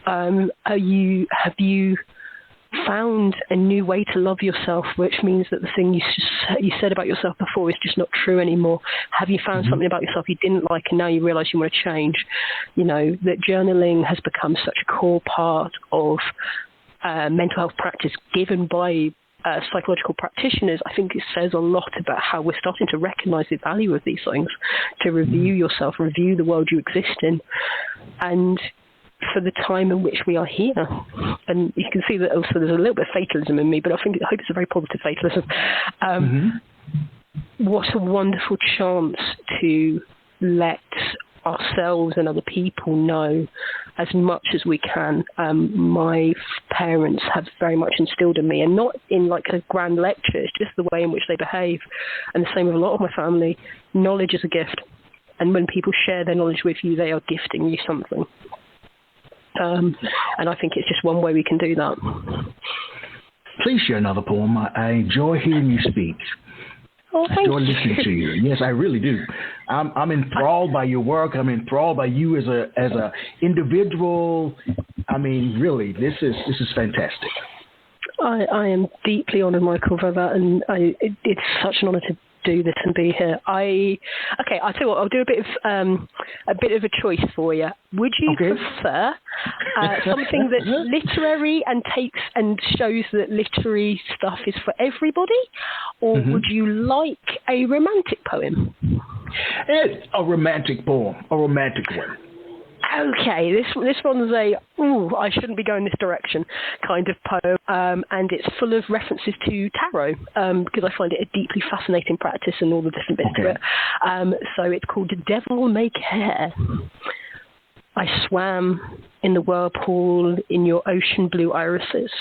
Have you found a new way to love yourself, which means that the thing you said about yourself before is just not true anymore? Have you found something about yourself you didn't like and now you realize you want to change? You know, that journaling has become such a core part of mental health practice given by psychological practitioners. I think it says a lot about how we're starting to recognize the value of these things, to review yourself, review the world you exist in, and for the time in which we are here. And you can see that also there's a little bit of fatalism in me, but I hope it's a very positive fatalism. What a wonderful chance to let ourselves and other people know as much as we can. My parents have very much instilled in me, and not in like a grand lecture, it's just the way in which they behave. And the same with a lot of my family. Knowledge is a gift, and when people share their knowledge with you, they are gifting you something. And I think it's just one way we can do that. Please share another poem. I enjoy hearing you speak. Oh, I enjoy listening to you. Yes, I really do. I'm enthralled by your work. I'm enthralled by you as a individual. I mean, really, this is fantastic. I am deeply honoured, Michael, for that, and it's such an honour to do this and be here. I'll tell you what, I'll do a bit of a choice for you. Would you prefer something that's literary and takes and shows that literary stuff is for everybody, or would you like a romantic poem? A romantic poem, a romantic one. Okay, this one's I shouldn't be going this direction kind of poem, and it's full of references to tarot, because I find it a deeply fascinating practice and all the different bits to it. So it's called Devil May Care. I swam in the whirlpool in your ocean blue irises,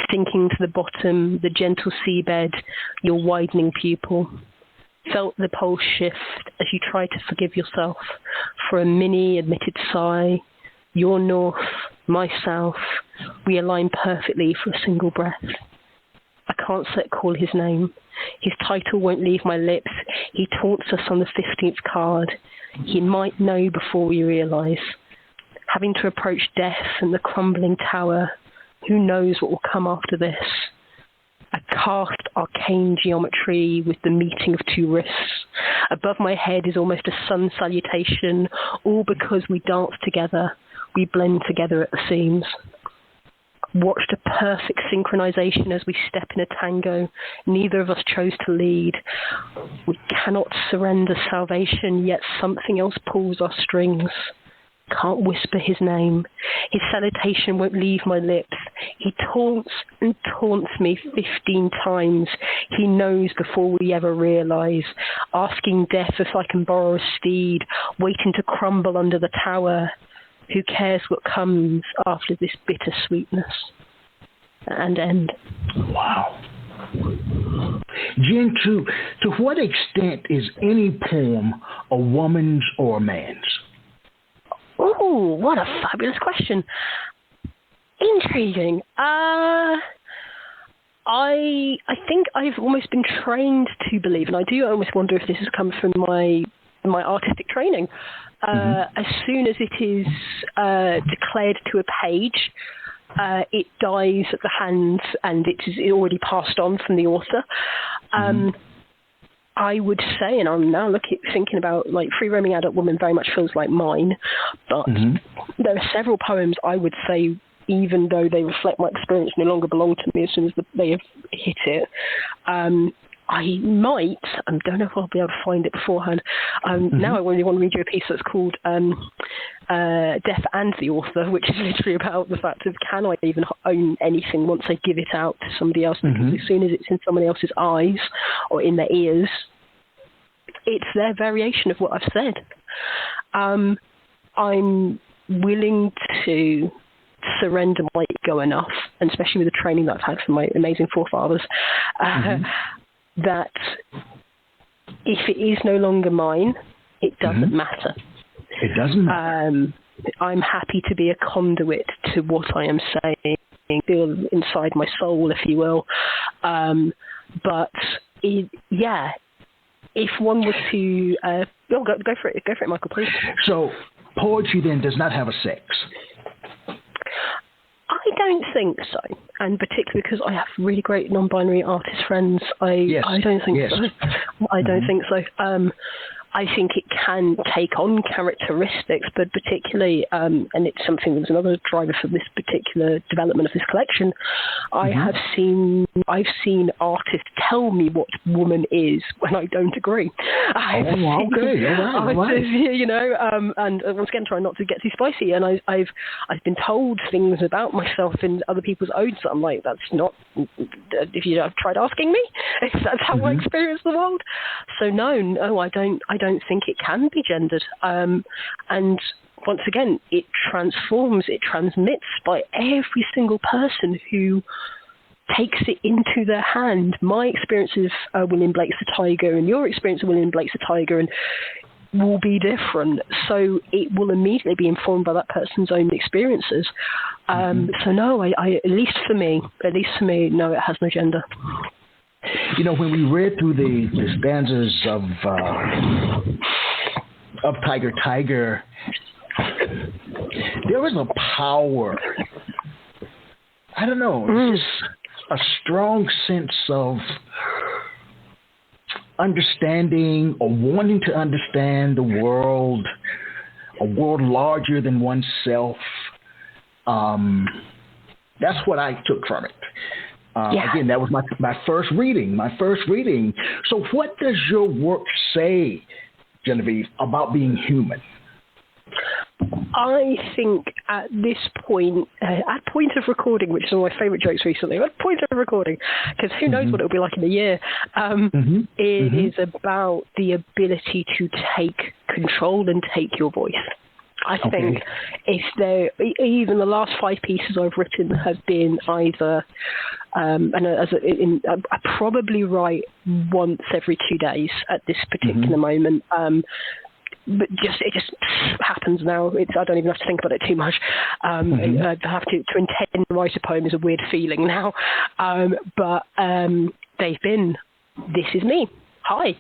stinking to the bottom, the gentle seabed, your widening pupil. Felt the pulse shift as you tried to forgive yourself for a mini admitted sigh. Your north, my south, we align perfectly for a single breath. I can't call his name. His title won't leave my lips. He taunts us on the 15th card. He might know before we realise. Having to approach death and the crumbling tower. Who knows what will come after this? A cast arcane geometry with the meeting of two wrists. Above my head is almost a sun salutation, all because we dance together, we blend together at the seams. Watched a perfect synchronization as we step in a tango. Neither of us chose to lead. We cannot surrender salvation, yet something else pulls our strings. Can't whisper his name. His salutation won't leave my lips. He taunts and taunts me 15 times. He knows before we ever realise. Asking death if I can borrow a steed. Waiting to crumble under the tower. Who cares what comes after this bitter sweetness? And end. Wow. Jen, to what extent is any poem a woman's or a man's? Oh, what a fabulous question. Intriguing. I think I've almost been trained to believe, and I do almost wonder if this has come from my artistic training. As soon as it is declared to a page, it dies at the hands, and it is already passed on from the author. I would say, and I'm now thinking about, like, Free Roaming Adult Woman very much feels like mine, but there are several poems I would say, even though they reflect my experience, no longer belong to me as soon as they have hit it. I might, I don't know if I'll be able to find it beforehand. Now I really want to read you a piece that's called Death and the Author, which is literally about the fact of, can I even own anything once I give it out to somebody else? Because as soon as it's in somebody else's eyes or in their ears, it's their variation of what I've said. I'm willing to surrender my ego enough, and especially with the training that I've had from my amazing forefathers, that if it is no longer mine, it doesn't matter. It doesn't matter. I'm happy to be a conduit to what I am saying, feel inside my soul, if you will. But if one was to go for it, Michael, please. So poetry then does not have a sex. I don't think so, and particularly because I have really great non-binary artist friends, I don't think so. I don't think so. I think it can take on characteristics, but particularly, and it's something that's another driver for this particular development of this collection. I've seen artists tell me what woman is when I don't agree. Okay, all right. You know, and once again, trying not to get too spicy. And I've been told things about myself in other people's odes that I'm like, that's not. If you have tried asking me, that's how I experience the world. So no, I don't think it can be gendered. And once again, it transforms, it transmits by every single person who takes it into their hand. My experience of William Blake's The Tyger and your experience of William Blake's The Tyger and will be different. So it will immediately be informed by that person's own experiences. So no, I at least for me, no, it has no gender. You know, when we read through the stanzas of Tyger, there was a power. I don't know, just a strong sense of understanding or wanting to understand the world, a world larger than oneself. That's what I took from it. Again, that was my first reading. So what does your work say, Genevieve, about being human? I think at this point, at point of recording, which is one of my favourite jokes recently, at point of recording, because who knows what it'll be like in a year, it is about the ability to take control and take your voice. I think even the last 5 pieces I've written have been either, I probably write once every 2 days at this particular moment. But it just happens now. I don't even have to think about it too much. I have to intend to write a poem is a weird feeling now. But they've been, this is me, hi,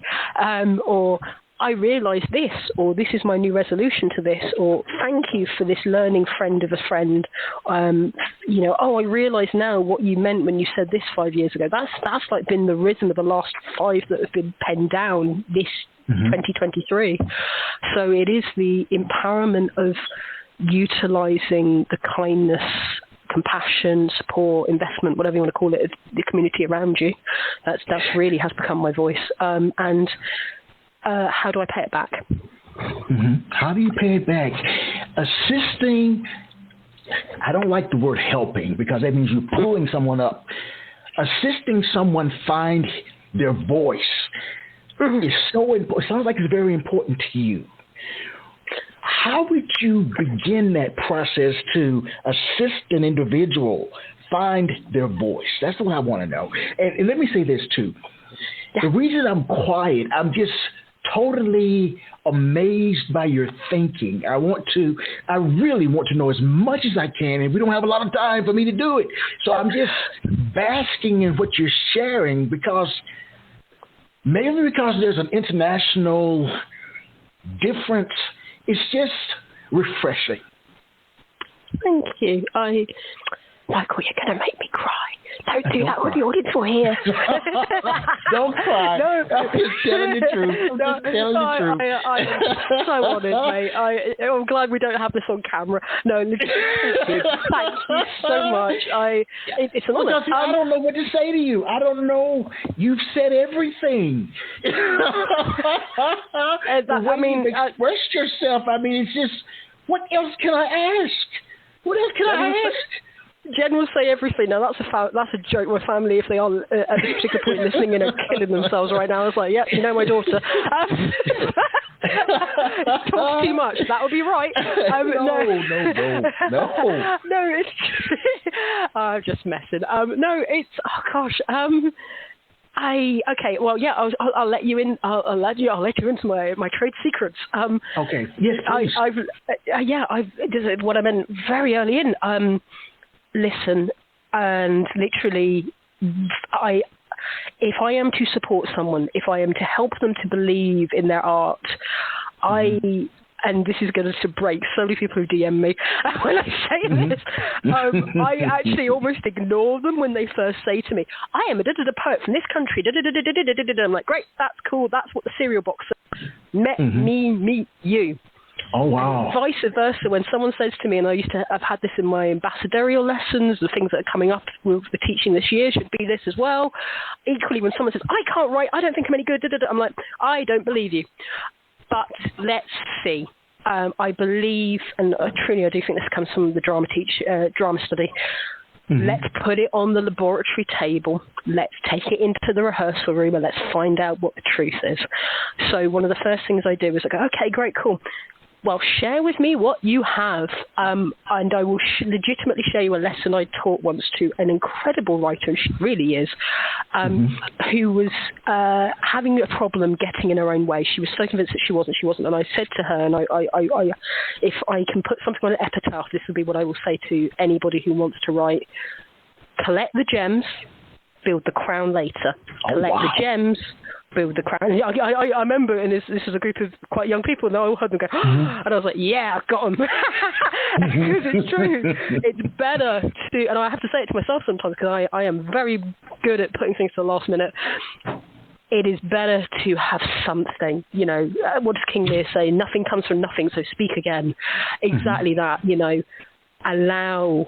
or I realised this, or this is my new resolution to this, or thank you for this learning friend of a friend. I realise now what you meant when you said this 5 years ago. That's like been the rhythm of the last 5 that have been penned down this 2023. So it is the empowerment of utilising the kindness, compassion, support, investment, whatever you want to call it, of the community around you. That's really has become my voice. And how do I pay it back? How do you pay it back? Assisting, I don't like the word helping because that means you're pulling someone up. Assisting someone find their voice is so important. It sounds like it's very important to you. How would you begin that process to assist an individual find their voice? That's what I want to know. And let me say this too. The reason I'm quiet, I'm just totally amazed by your thinking. I really want to know as much as I can, and we don't have a lot of time for me to do it. So I'm just basking in what you're sharing because there's an international difference. It's just refreshing. Thank you. Michael, you're going to make me cry. Don't do that with the audience will hear. Don't cry. No. I'm just telling the truth. I'm so honored, mate. I'm glad we don't have this on camera. No, thank you so much. It's an honor. I don't know what to say to you. I don't know. You've said everything. You've expressed yourself. I mean, it's just, what else can I ask? What else can I ask? Jen will say everything. Now that's a joke. My family, if they are at this particular point listening and are killing themselves right now, it's like, yeah, you know my daughter. Talk too much. That would be right. No. No, it's. I'm just messing. No, it's. Oh gosh. Okay. Well, yeah. I'll let you in. I'll let you into my trade secrets. Okay. Yes, please. What I meant very early in. Listen, and literally, if I am to support someone, if I am to help them to believe in their art, and this is going to break so many people who DM me when I say this, I actually almost ignore them when they first say to me, I am a poet from this country, I'm like, great, that's cool, that's what the cereal box says. Me, meet you. Oh, wow. And vice versa, when someone says to me, and I've had this in my ambassadorial lessons, the things that are coming up with the teaching this year should be this as well. Equally, when someone says, I can't write, I don't think I'm any good, I'm like, I don't believe you. But let's see. I believe, and truly I do think this comes from the drama study, let's put it on the laboratory table. Let's take it into the rehearsal room and let's find out what the truth is. So one of the first things I do is I go, okay, great, cool. Well, share with me what you have, and I will legitimately share you a lesson I taught once to an incredible writer, and she really is, who was having a problem getting in her own way. She was so convinced that she wasn't. And I said to her, and I if I can put something on an epitaph, this would be what I will say to anybody who wants to write: collect the gems, build the crown later. Collect the gems, build the crown. I remember, and this is a group of quite young people, and I all heard them go, and I was like, yeah, I've got them. Because it's true. It's better to, and I have to say it to myself sometimes, because I am very good at putting things to the last minute. It is better to have something, what does King Lear say? Nothing comes from nothing, so speak again. Exactly that, allow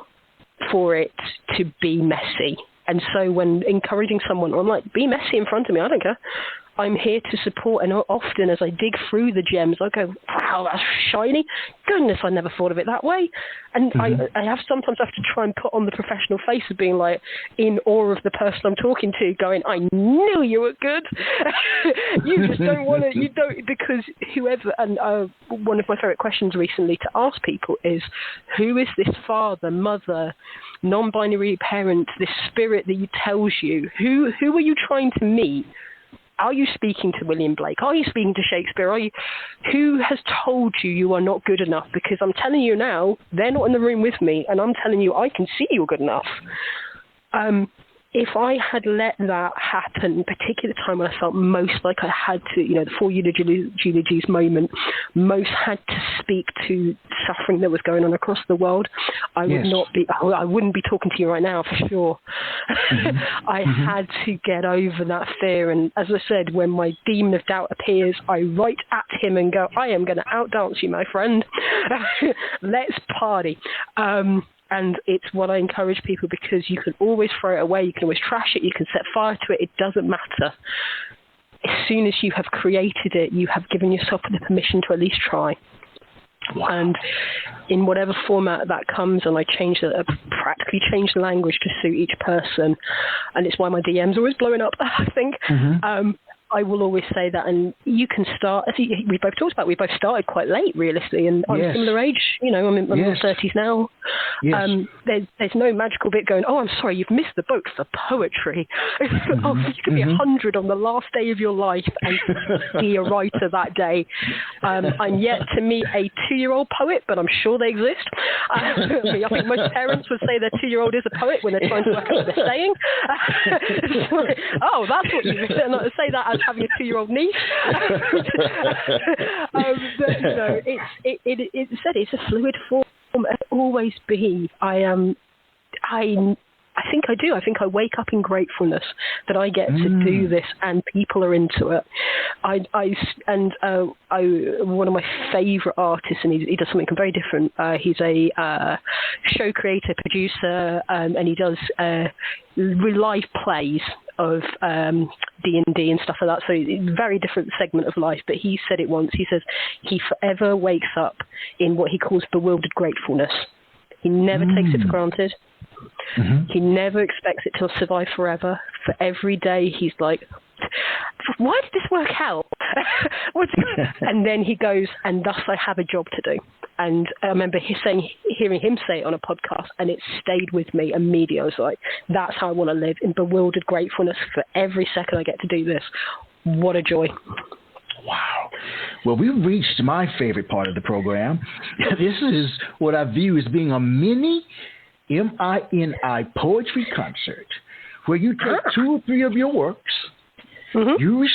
for it to be messy. And so when encouraging someone, I'm like, be messy in front of me, I don't care. I'm here to support, and often as I dig through the gems, I go, wow, that's shiny. Goodness, I never thought of it that way. And I sometimes have to try and put on the professional face of being like in awe of the person I'm talking to, going, I knew you were good. You just don't want to, because whoever, and one of my favorite questions recently to ask people is, who is this father, mother, non-binary parent, this spirit that tells you? Who are you trying to meet? Are you speaking to William Blake? Are you speaking to Shakespeare? Who has told you are not good enough? Because I'm telling you now, they're not in the room with me, and I'm telling you I can see you're good enough. If I had let that happen, particularly the time when I felt most like I had to, the 4 eulogies moment, most had to speak to suffering that was going on across the world, I wouldn't be talking to you right now for sure. I had to get over that fear. And as I said, when my demon of doubt appears, I write at him and go, I am going to outdance you, my friend. Let's party. And it's what I encourage people, because you can always throw it away, you can always trash it, you can set fire to it, it doesn't matter. As soon as you have created it, you have given yourself the permission to at least try. Wow. And in whatever format that comes, and I practically change the language to suit each person, and it's why my DM's always blowing up, I think. I will always say that, and you can start, as we both talked about, we both started quite late, realistically, and I'm similar age, I'm in my 30s now. Yes. There's no magical bit going, oh, I'm sorry, you've missed the boat for poetry. Oh, you could be 100 on the last day of your life and be a writer that day. I'm yet to meet a 2-year-old poet, but I'm sure they exist. I think most parents would say their 2-year-old is a poet when they're trying to work out what they're saying. Oh, that's what you say that as having a 2-year-old niece. But, you know, it's a fluid form. It'll always be. I think I do. I think I wake up in gratefulness that I get to do this and people are into it. One of my favourite artists, and he does something very different. He's a show creator, producer, and he does live plays of D&D and stuff like that. So it's a very different segment of life. But he said it once. He says he forever wakes up in what he calls bewildered gratefulness. He never takes it for granted. He never expects it to survive forever. For every day, he's like, why did this work out? And then he goes, and thus I have a job to do. And I remember hearing him say it on a podcast, and it stayed with me immediately. I was like, that's how I want to live, in bewildered gratefulness for every second I get to do this. What a joy. Wow. Well, we've reached my favorite part of the program. This is what I view as being a mini MINI poetry concert, where you take 2 or 3 of your works, you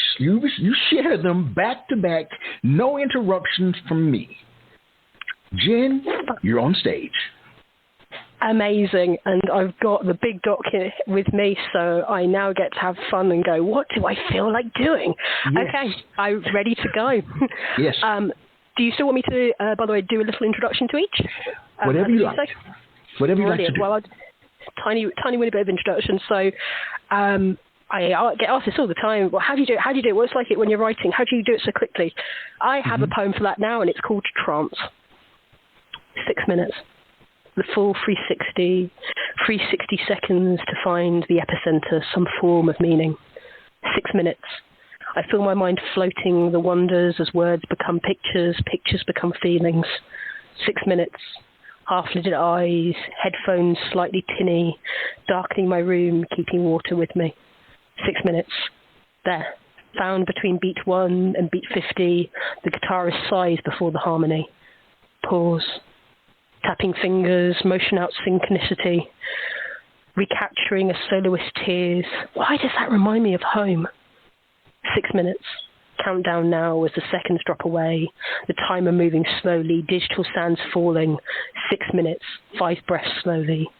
share them back to back, no interruptions from me. Jen, you're on stage. Amazing. And I've got the big doc here with me, so I now get to have fun and go, what do I feel like doing? Yes. Okay, I'm ready to go. Yes. Do you still want me to, by the way, do a little introduction to each? Whatever you like. Whatever you like to do. Well, tiny bit of introduction. So I get asked this all the time. Well, how do you do it? How do you do it? What's like it when you're writing? How do you do it so quickly? I have a poem for that now, and it's called Trance. 6 minutes. The full 360 seconds to find the epicenter, some form of meaning. 6 minutes. I feel my mind floating the wonders as words become pictures, pictures become feelings. 6 minutes. Half-lidded eyes, headphones slightly tinny, darkening my room, keeping water with me. 6 minutes. There. Found between beat 1 and beat 50, the guitarist sighs before the harmony. Pause. Tapping fingers, motion out synchronicity, recapturing a soloist's tears. Why does that remind me of home? 6 minutes. Countdown now as the seconds drop away, the timer moving slowly, digital sands falling. 6 minutes, 5 breaths slowly,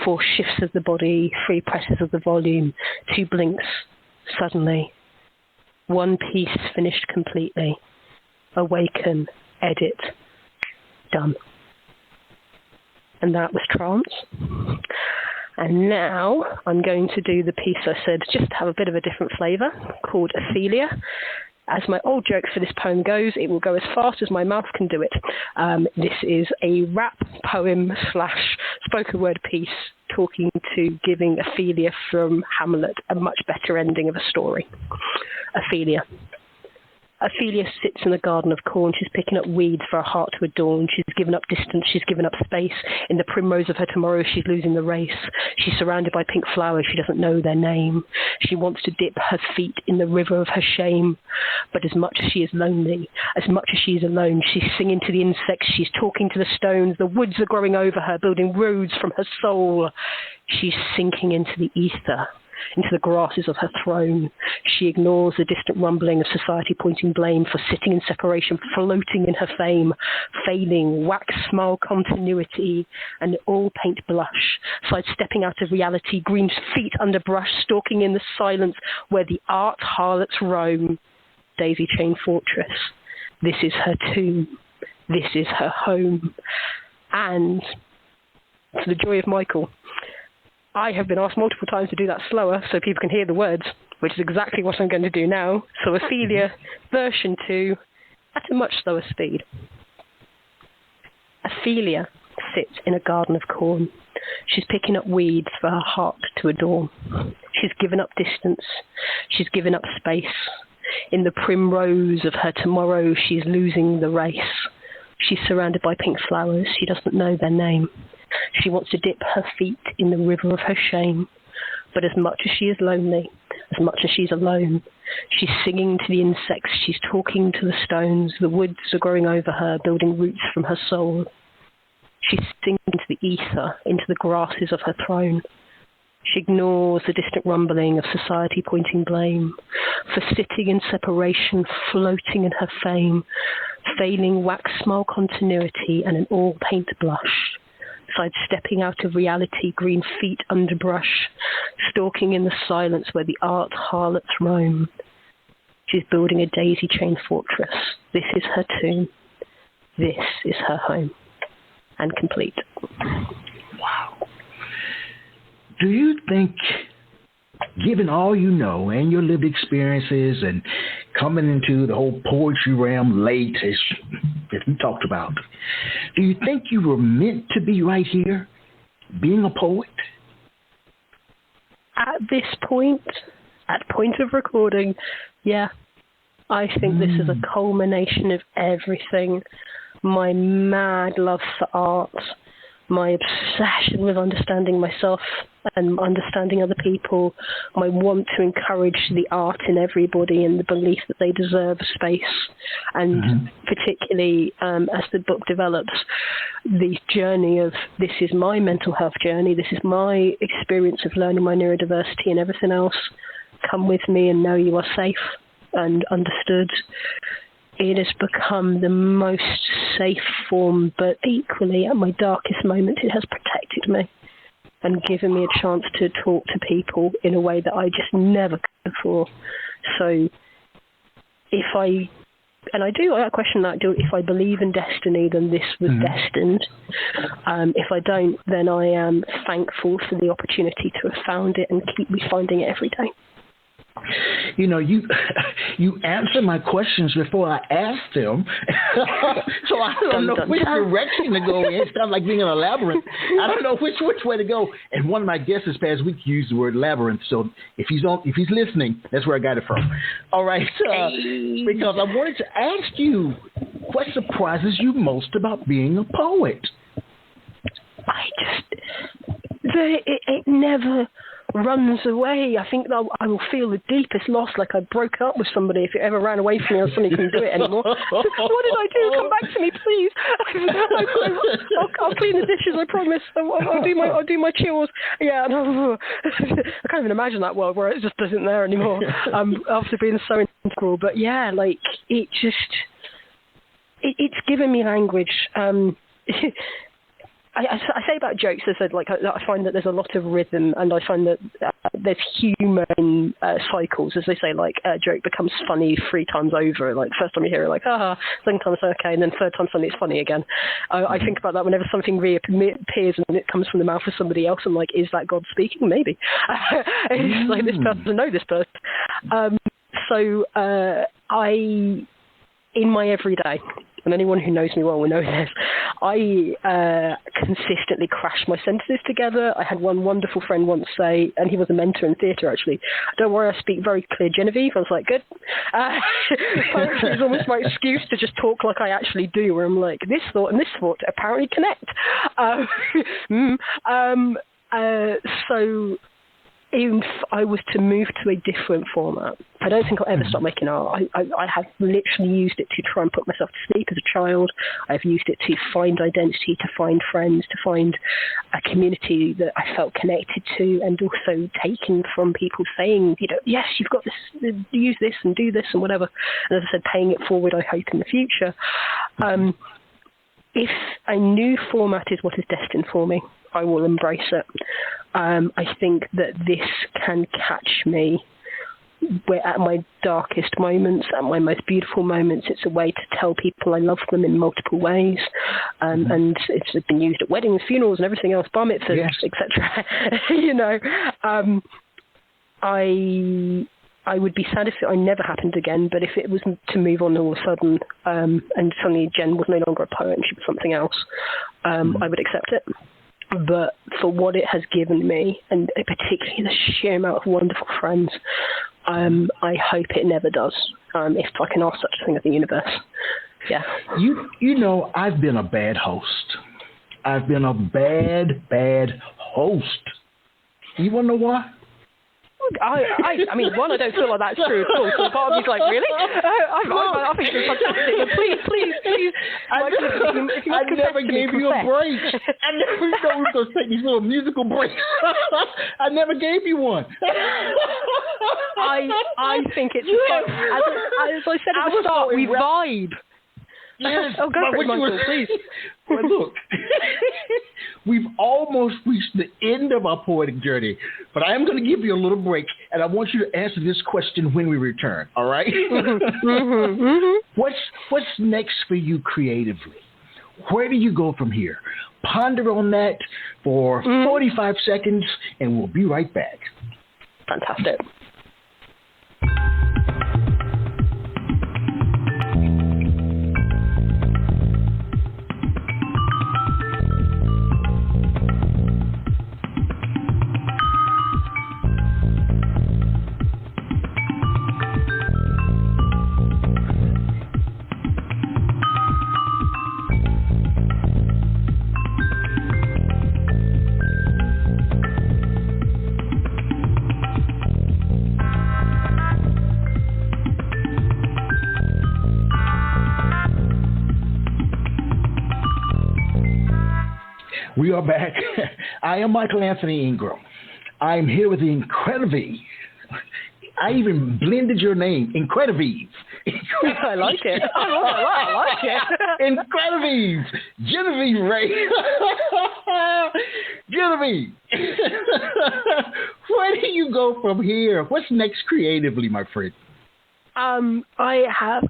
4 shifts of the body, 3 presses of the volume, 2 blinks, suddenly. 1 piece finished completely. Awaken, edit, done. And that was Trance. And now I'm going to do the piece I said just to have a bit of a different flavour, called Ophelia. As my old joke for this poem goes, it will go as fast as my mouth can do it. This is a rap poem / spoken word piece giving Ophelia from Hamlet a much better ending of a story. Ophelia. Ophelia sits in a garden of corn. She's picking up weeds for her heart to adorn. She's given up distance. She's given up space. In the primrose of her tomorrow, she's losing the race. She's surrounded by pink flowers. She doesn't know their name. She wants to dip her feet in the river of her shame. But as much as she is lonely, as much as she is alone, she's singing to the insects. She's talking to the stones. The woods are growing over her, building roads from her soul. She's sinking into the ether, into the grasses of her throne. She ignores the distant rumbling of society pointing blame for sitting in separation, floating in her fame, failing, wax smile continuity, and all paint blush, sidestepping out of reality, green feet under brush, stalking in the silence where the art harlots roam. Daisy chain fortress. This is her tomb. This is her home. And to the joy of Michael, I have been asked multiple times to do that slower so people can hear the words, which is exactly what I'm going to do now. So Ophelia, version 2, at a much slower speed. Ophelia sits in a garden of corn. She's picking up weeds for her heart to adorn. She's given up distance. She's given up space. In the primrose of her tomorrow, she's losing the race. She's surrounded by pink flowers. She doesn't know their name. She wants to dip her feet in the river of her shame. But as much as she is lonely, as much as she's alone, she's singing to the insects, she's talking to the stones, the woods are growing over her, building roots from her soul. She's singing into the ether, into the grasses of her throne. She ignores the distant rumbling of society pointing blame for sitting in separation, floating in her fame, failing wax smile continuity and an all-paint blush, sidestepping out of reality, green feet under brush, stalking in the silence where the art harlots roam. She's building a daisy-chain fortress. This is her tomb. This is her home. And complete. Wow. Do you think, given all you know and your lived experiences and coming into the whole poetry realm late, as we talked about, do you think you were meant to be right here, being a poet? At this point, at point of recording, yeah. I think this is a culmination of everything. My mad love for art, my obsession with understanding myself and understanding other people, my want to encourage the art in everybody and the belief that they deserve space. And particularly as the book develops, the journey of this is my mental health journey, this is my experience of learning my neurodiversity and everything else. Come with me and know you are safe and understood. It has become the most safe form, but equally at my darkest moment, it has protected me and given me a chance to talk to people in a way that I just never could before. So if I question that, if I believe in destiny, then this was destined. If I don't, then I am thankful for the opportunity to have found it and keep finding it every day. You know, you answer my questions before I ask them, so I don't know which direction to go in. It's kind of like being in a labyrinth. I don't know which way to go. And one of my guests this past week used the word labyrinth. So if he's listening, that's where I got it from. All right, because I wanted to ask you, what surprises you most about being a poet? It never runs away. I think that I will feel the deepest loss, like I broke up with somebody if it ever ran away from me or suddenly couldn't do it anymore. What did I do? Come back to me, please. I'll clean the dishes, I promise. I'll do my chores. Yeah, no, I can't even imagine that world where it just isn't there anymore after being so integral. But yeah, like it's given me language. I say about jokes, I said, like, I find that there's a lot of rhythm, and I find that there's humour in cycles, as they say, like, a joke becomes funny 3 times over. Like, first time you hear it, like, second time it's okay, and then third time suddenly it's funny again. I think about that whenever something reappears and it comes from the mouth of somebody else. I'm like, is that God speaking? Maybe. It's like, this person doesn't know this person. So in my everyday, and anyone who knows me well will know this, I consistently crash my sentences together. I had one wonderful friend once say, and he was a mentor in theatre actually, don't worry, I speak very clear Genevieve. I was like, good. Poetry is almost my excuse to just talk like I actually do, where I'm like, this thought and this thought apparently connect. So if I was to move to a different format, I don't think I'll ever stop making art. I have literally used it to try and put myself to sleep as a child. I've used it to find identity, to find friends, to find a community that I felt connected to, and also taken from people saying, you know, yes, you've got this, use this and do this and whatever. And as I said, paying it forward, I hope, in the future. If a new format is what is destined for me, I will embrace it. I think that this can catch me at my darkest moments, at my most beautiful moments. It's a way to tell people I love them in multiple ways. And it's been used at weddings, funerals, and everything else, bar mitzvahs, etc. You know, I would be sad if it never happened again, but if it was to move on all of a sudden, and suddenly Jen was no longer a poet and she was something else, I would accept it. But for what it has given me, and particularly the sheer amount of wonderful friends, I hope it never does, if I can ask such a thing of the universe. Yeah. You know, I've been a bad host. I've been a bad host. You want to know why? I mean, one, I don't feel like that's true at all. So part of me's like, really? I think it's fantastic. But please. I never gave you a break. I never know we were going to take these little musical breaks. I never gave you one. I think it's as I said at the start, we vibe. Yes. Oh, go for it, Michael, please. Well, look, we've almost reached the end of our poetic journey, but I am going to give you a little break, and I want you to answer this question when we return, all right? What's next for you creatively? Where do you go from here? Ponder on that for 45 seconds, and we'll be right back. Fantastic. We are back. I am Michael Anthony Ingram. I'm here with the Incredivieve. I even blended your name, Incredivieve. I like it. I like it. Incredivieve. Genevieve Ray. Genevieve. Where do you go from here? What's next creatively, my friend? I have,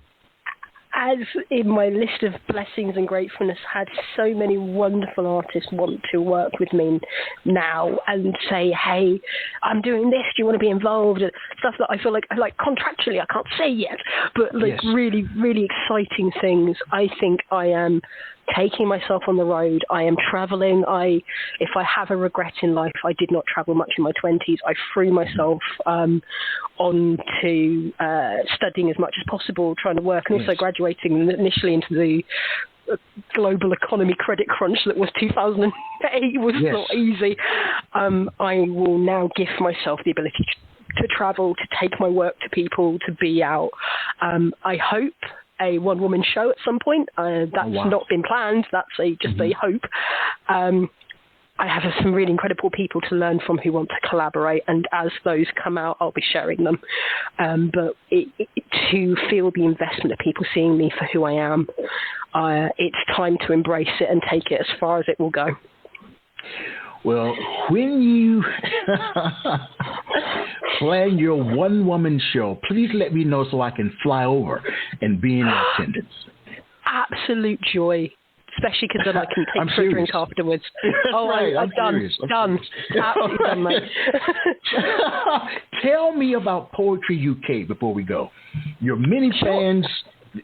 as in my list of blessings and gratefulness, had so many wonderful artists want to work with me now and say, hey, I'm doing this, do you want to be involved? And stuff that I feel like contractually I can't say yet, but really, really exciting things. I think I am taking myself on the road. I am traveling. If I have a regret in life, I did not travel much in my 20s. I threw myself on to studying as much as possible, trying to work, and also graduating initially into the global economy credit crunch that was 2008 was not easy. I will now gift myself the ability to travel, to take my work to people, to be out. I hope a one-woman show at some point. That's not been planned. That's just a hope. I have some really incredible people to learn from who want to collaborate, and as those come out, I'll be sharing them. But to feel the investment of people seeing me for who I am, it's time to embrace it and take it as far as it will go. Well, when you plan your one-woman show, please let me know so I can fly over and be in attendance. Absolute joy, especially because then I can take a drink afterwards. Oh, right, I'm done. Done. Absolutely done, mate. Tell me about Poetry UK before we go. Your many fans,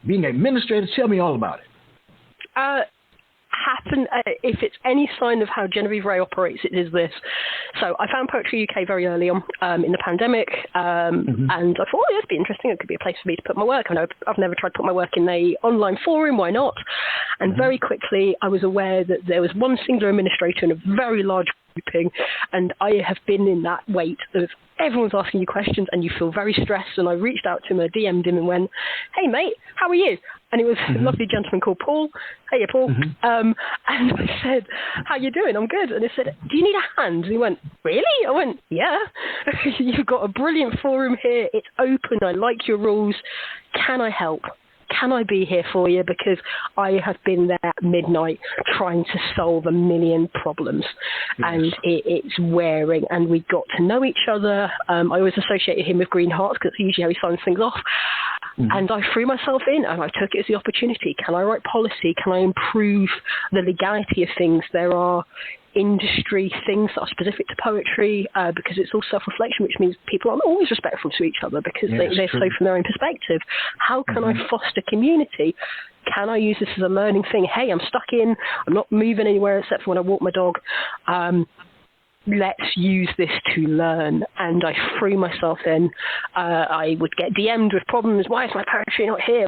being an administrator, tell me all about it. If it's any sign of how Genevieve Ray operates, it is this. So I found Poetry UK very early on in the pandemic, and I thought, it'd be interesting. It could be a place for me to put my work. I know I've never tried to put my work in a online forum. Why not? And very quickly, I was aware that there was one singular administrator in a very large grouping, and I have been in that weight of everyone's asking you questions and you feel very stressed. And I reached out to him, I DM'd him and went, hey mate, how are you? And it was a lovely gentleman called Paul. Hey, Paul. And I said, how you doing? I'm good. And I said, do you need a hand? And he went, really? I went, yeah. You've got a brilliant forum here. It's open. I like your rules. Can I help? Can I be here for you? Because I have been there at midnight trying to solve a million problems. And it's wearing. And we got to know each other. I always associated him with Green Hearts because it's usually how he signs things off. And I threw myself in and I took it as the opportunity. Can I write policy? Can I improve the legality of things? There are industry things that are specific to poetry because it's all self-reflection, which means people aren't always respectful to each other because they're so from their own perspective. How can I foster community? Can I use this as a learning thing? Hey, I'm stuck in. I'm not moving anywhere except for when I walk my dog. let's use this to learn. And I threw myself in. I would get DM'd with problems. Why is my poetry not here?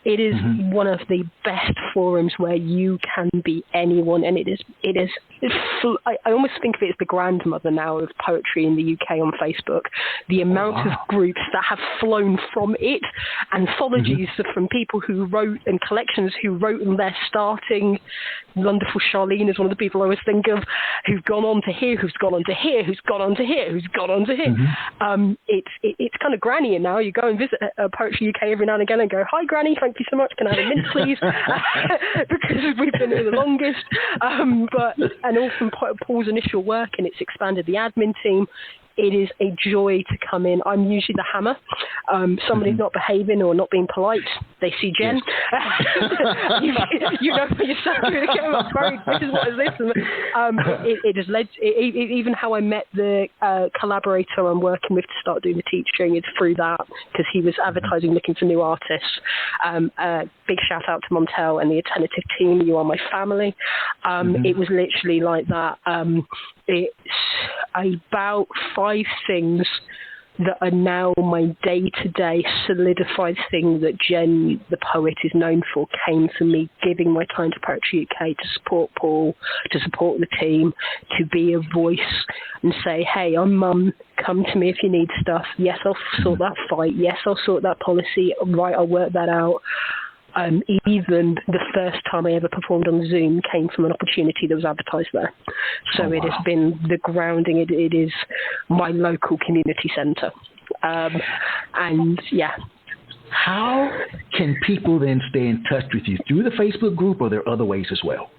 It is one of the best forums where you can be anyone, and I almost think of it as the grandmother now of poetry in the UK on Facebook. The amount of groups that have flown from it, anthologies from people who wrote, and collections who wrote in their starting. Wonderful Charlene is one of the people I always think of, who've gone on to here, who's gone on to here, who's gone on to here, who's gone on to here. It's kind of granny now. You go and visit Poetry UK every now and again and go, hi Granny, thank you so much, can I have a mint please? Because we've been here the longest. And all from Paul's initial work, and it's expanded the admin team. It is a joy to come in. I'm usually the hammer. Somebody's not behaving or not being polite. They see Jen. you know for yourself. This is what is this. It has led. Even how I met the collaborator I'm working with to start doing the teaching is through that, because he was advertising looking for new artists. Big shout out to Montel and the Attentive team. You are my family. It was literally like that. It's about 5 things that are now my day-to-day solidified thing that Jen, the poet, is known for, came from me giving my time to Poetry UK to support Paul, to support the team, to be a voice and say, hey, I'm mum, come to me if you need stuff. Yes, I'll sort that fight. Yes, I'll sort that policy. Right, I'll work that out. Even the first time I ever performed on Zoom came from an opportunity that was advertised there. So it has been the grounding. It is my local community centre. And yeah. How can people then stay in touch with you? Through the Facebook group, or are there other ways as well?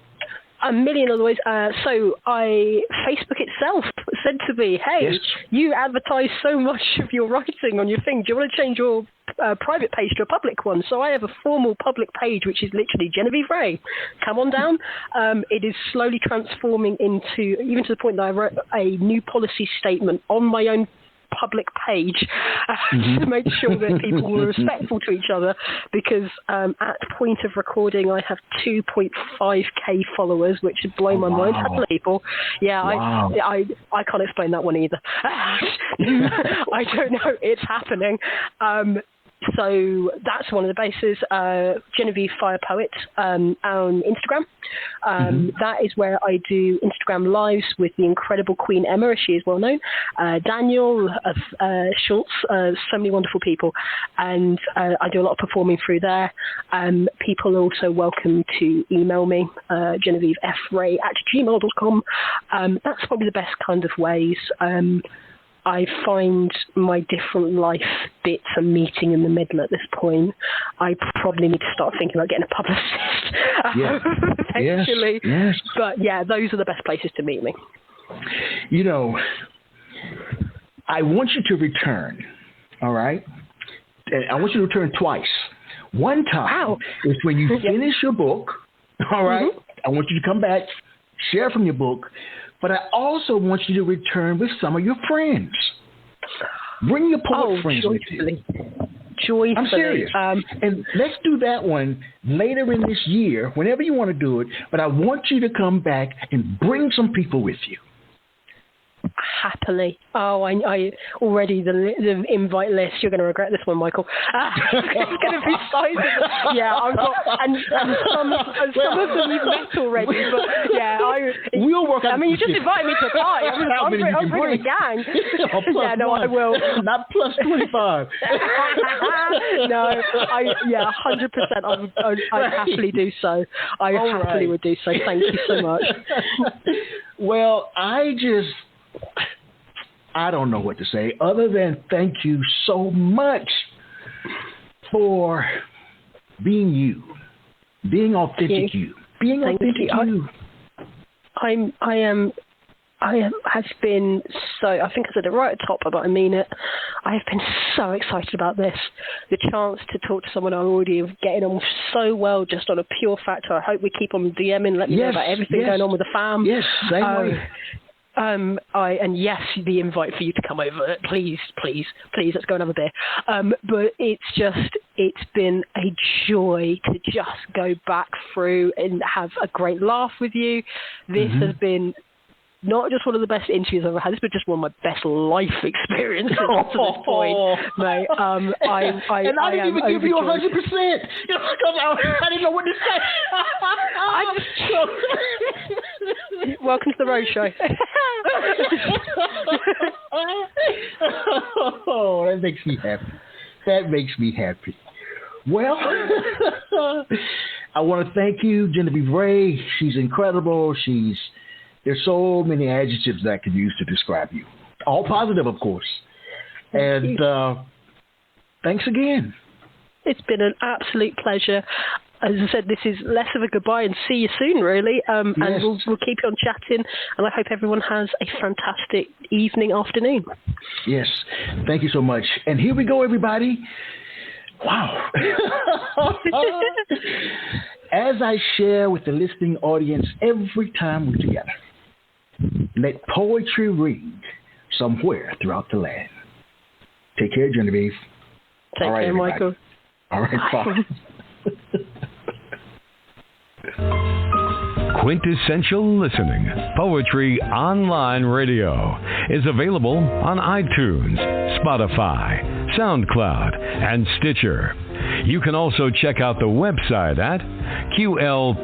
A million other ways. Facebook itself said to me, hey, you advertise so much of your writing on your thing. Do you want to change your private page to a public one? So I have a formal public page, which is literally Genevieve Ray. Come on down. It is slowly transforming into, even to the point that I wrote a new policy statement on my own public page to make sure that people were respectful to each other, because at point of recording I have 2.5k followers, which would blow my mind. People, I can't explain that one either. I don't know, it's happening. So that's one of the bases. Genevieve Firepoint on Instagram. That is where I do Instagram lives with the incredible Queen Emma, as she is well known. Daniel Schultz, so many wonderful people. And I do a lot of performing through there. People are also welcome to email me, GenevieveFRay@gmail.com. That's probably the best kind of ways. I find my different life bits are meeting in the middle at this point. I probably need to start thinking about getting a publicist eventually. Yes. But yeah, those are the best places to meet me. You know, I want you to return, all right? I want you to return twice. One time is when you finish your book, all right? I want you to come back, share from your book. But I also want you to return with some of your friends. Bring your poet friends with you. Joyfully. I'm serious. And let's do that one later in this year, whenever you want to do it. But I want you to come back and bring some people with you. Happily. I already the invite list. You're going to regret this one, Michael. It's going to be sizable. Yeah, I've got and some of them you've met already. But yeah, we'll work. I mean, you just invited me to a party. I'm bringing a gang. Yeah, no, I will. Not plus 25. No, 100%. I'd happily do so. I happily would do so. Thank you so much. Well, I don't know what to say other than thank you so much for being you, being authentic you, being authentic you. I have been so, I think I said it right at the top, but I mean it. I have been so excited about this. The chance to talk to someone I'm already getting on so well just on a pure factor. I hope we keep on DMing, let me know about everything going on with the fam. Yes, same way. The invite for you to come over, please, let's go and have a beer. But it's been a joy to just go back through and have a great laugh with you. This has been not just one of the best interviews I've ever had, but just one of my best life experiences to this point, mate. And I didn't even give you 100%. Because I didn't know what to say. Welcome to the road show. Oh, that makes me happy. That makes me happy. Well, I want to thank you, Genevieve Ray. She's incredible. There's so many adjectives that I could use to describe you. All positive, of course. And thanks again. It's been an absolute pleasure. As I said, this is less of a goodbye and see you soon, really. And we'll keep on chatting. And I hope everyone has a fantastic evening, afternoon. Yes. Thank you so much. And here we go, everybody. Wow. As I share with the listening audience every time we're together, let poetry ring somewhere throughout the land. Take care, Genevieve. Take care, everybody. Michael. All right, bye. Quintessential Listening, Poetry Online Radio, is available on iTunes, Spotify, SoundCloud, and Stitcher. You can also check out the website at qlpor.com.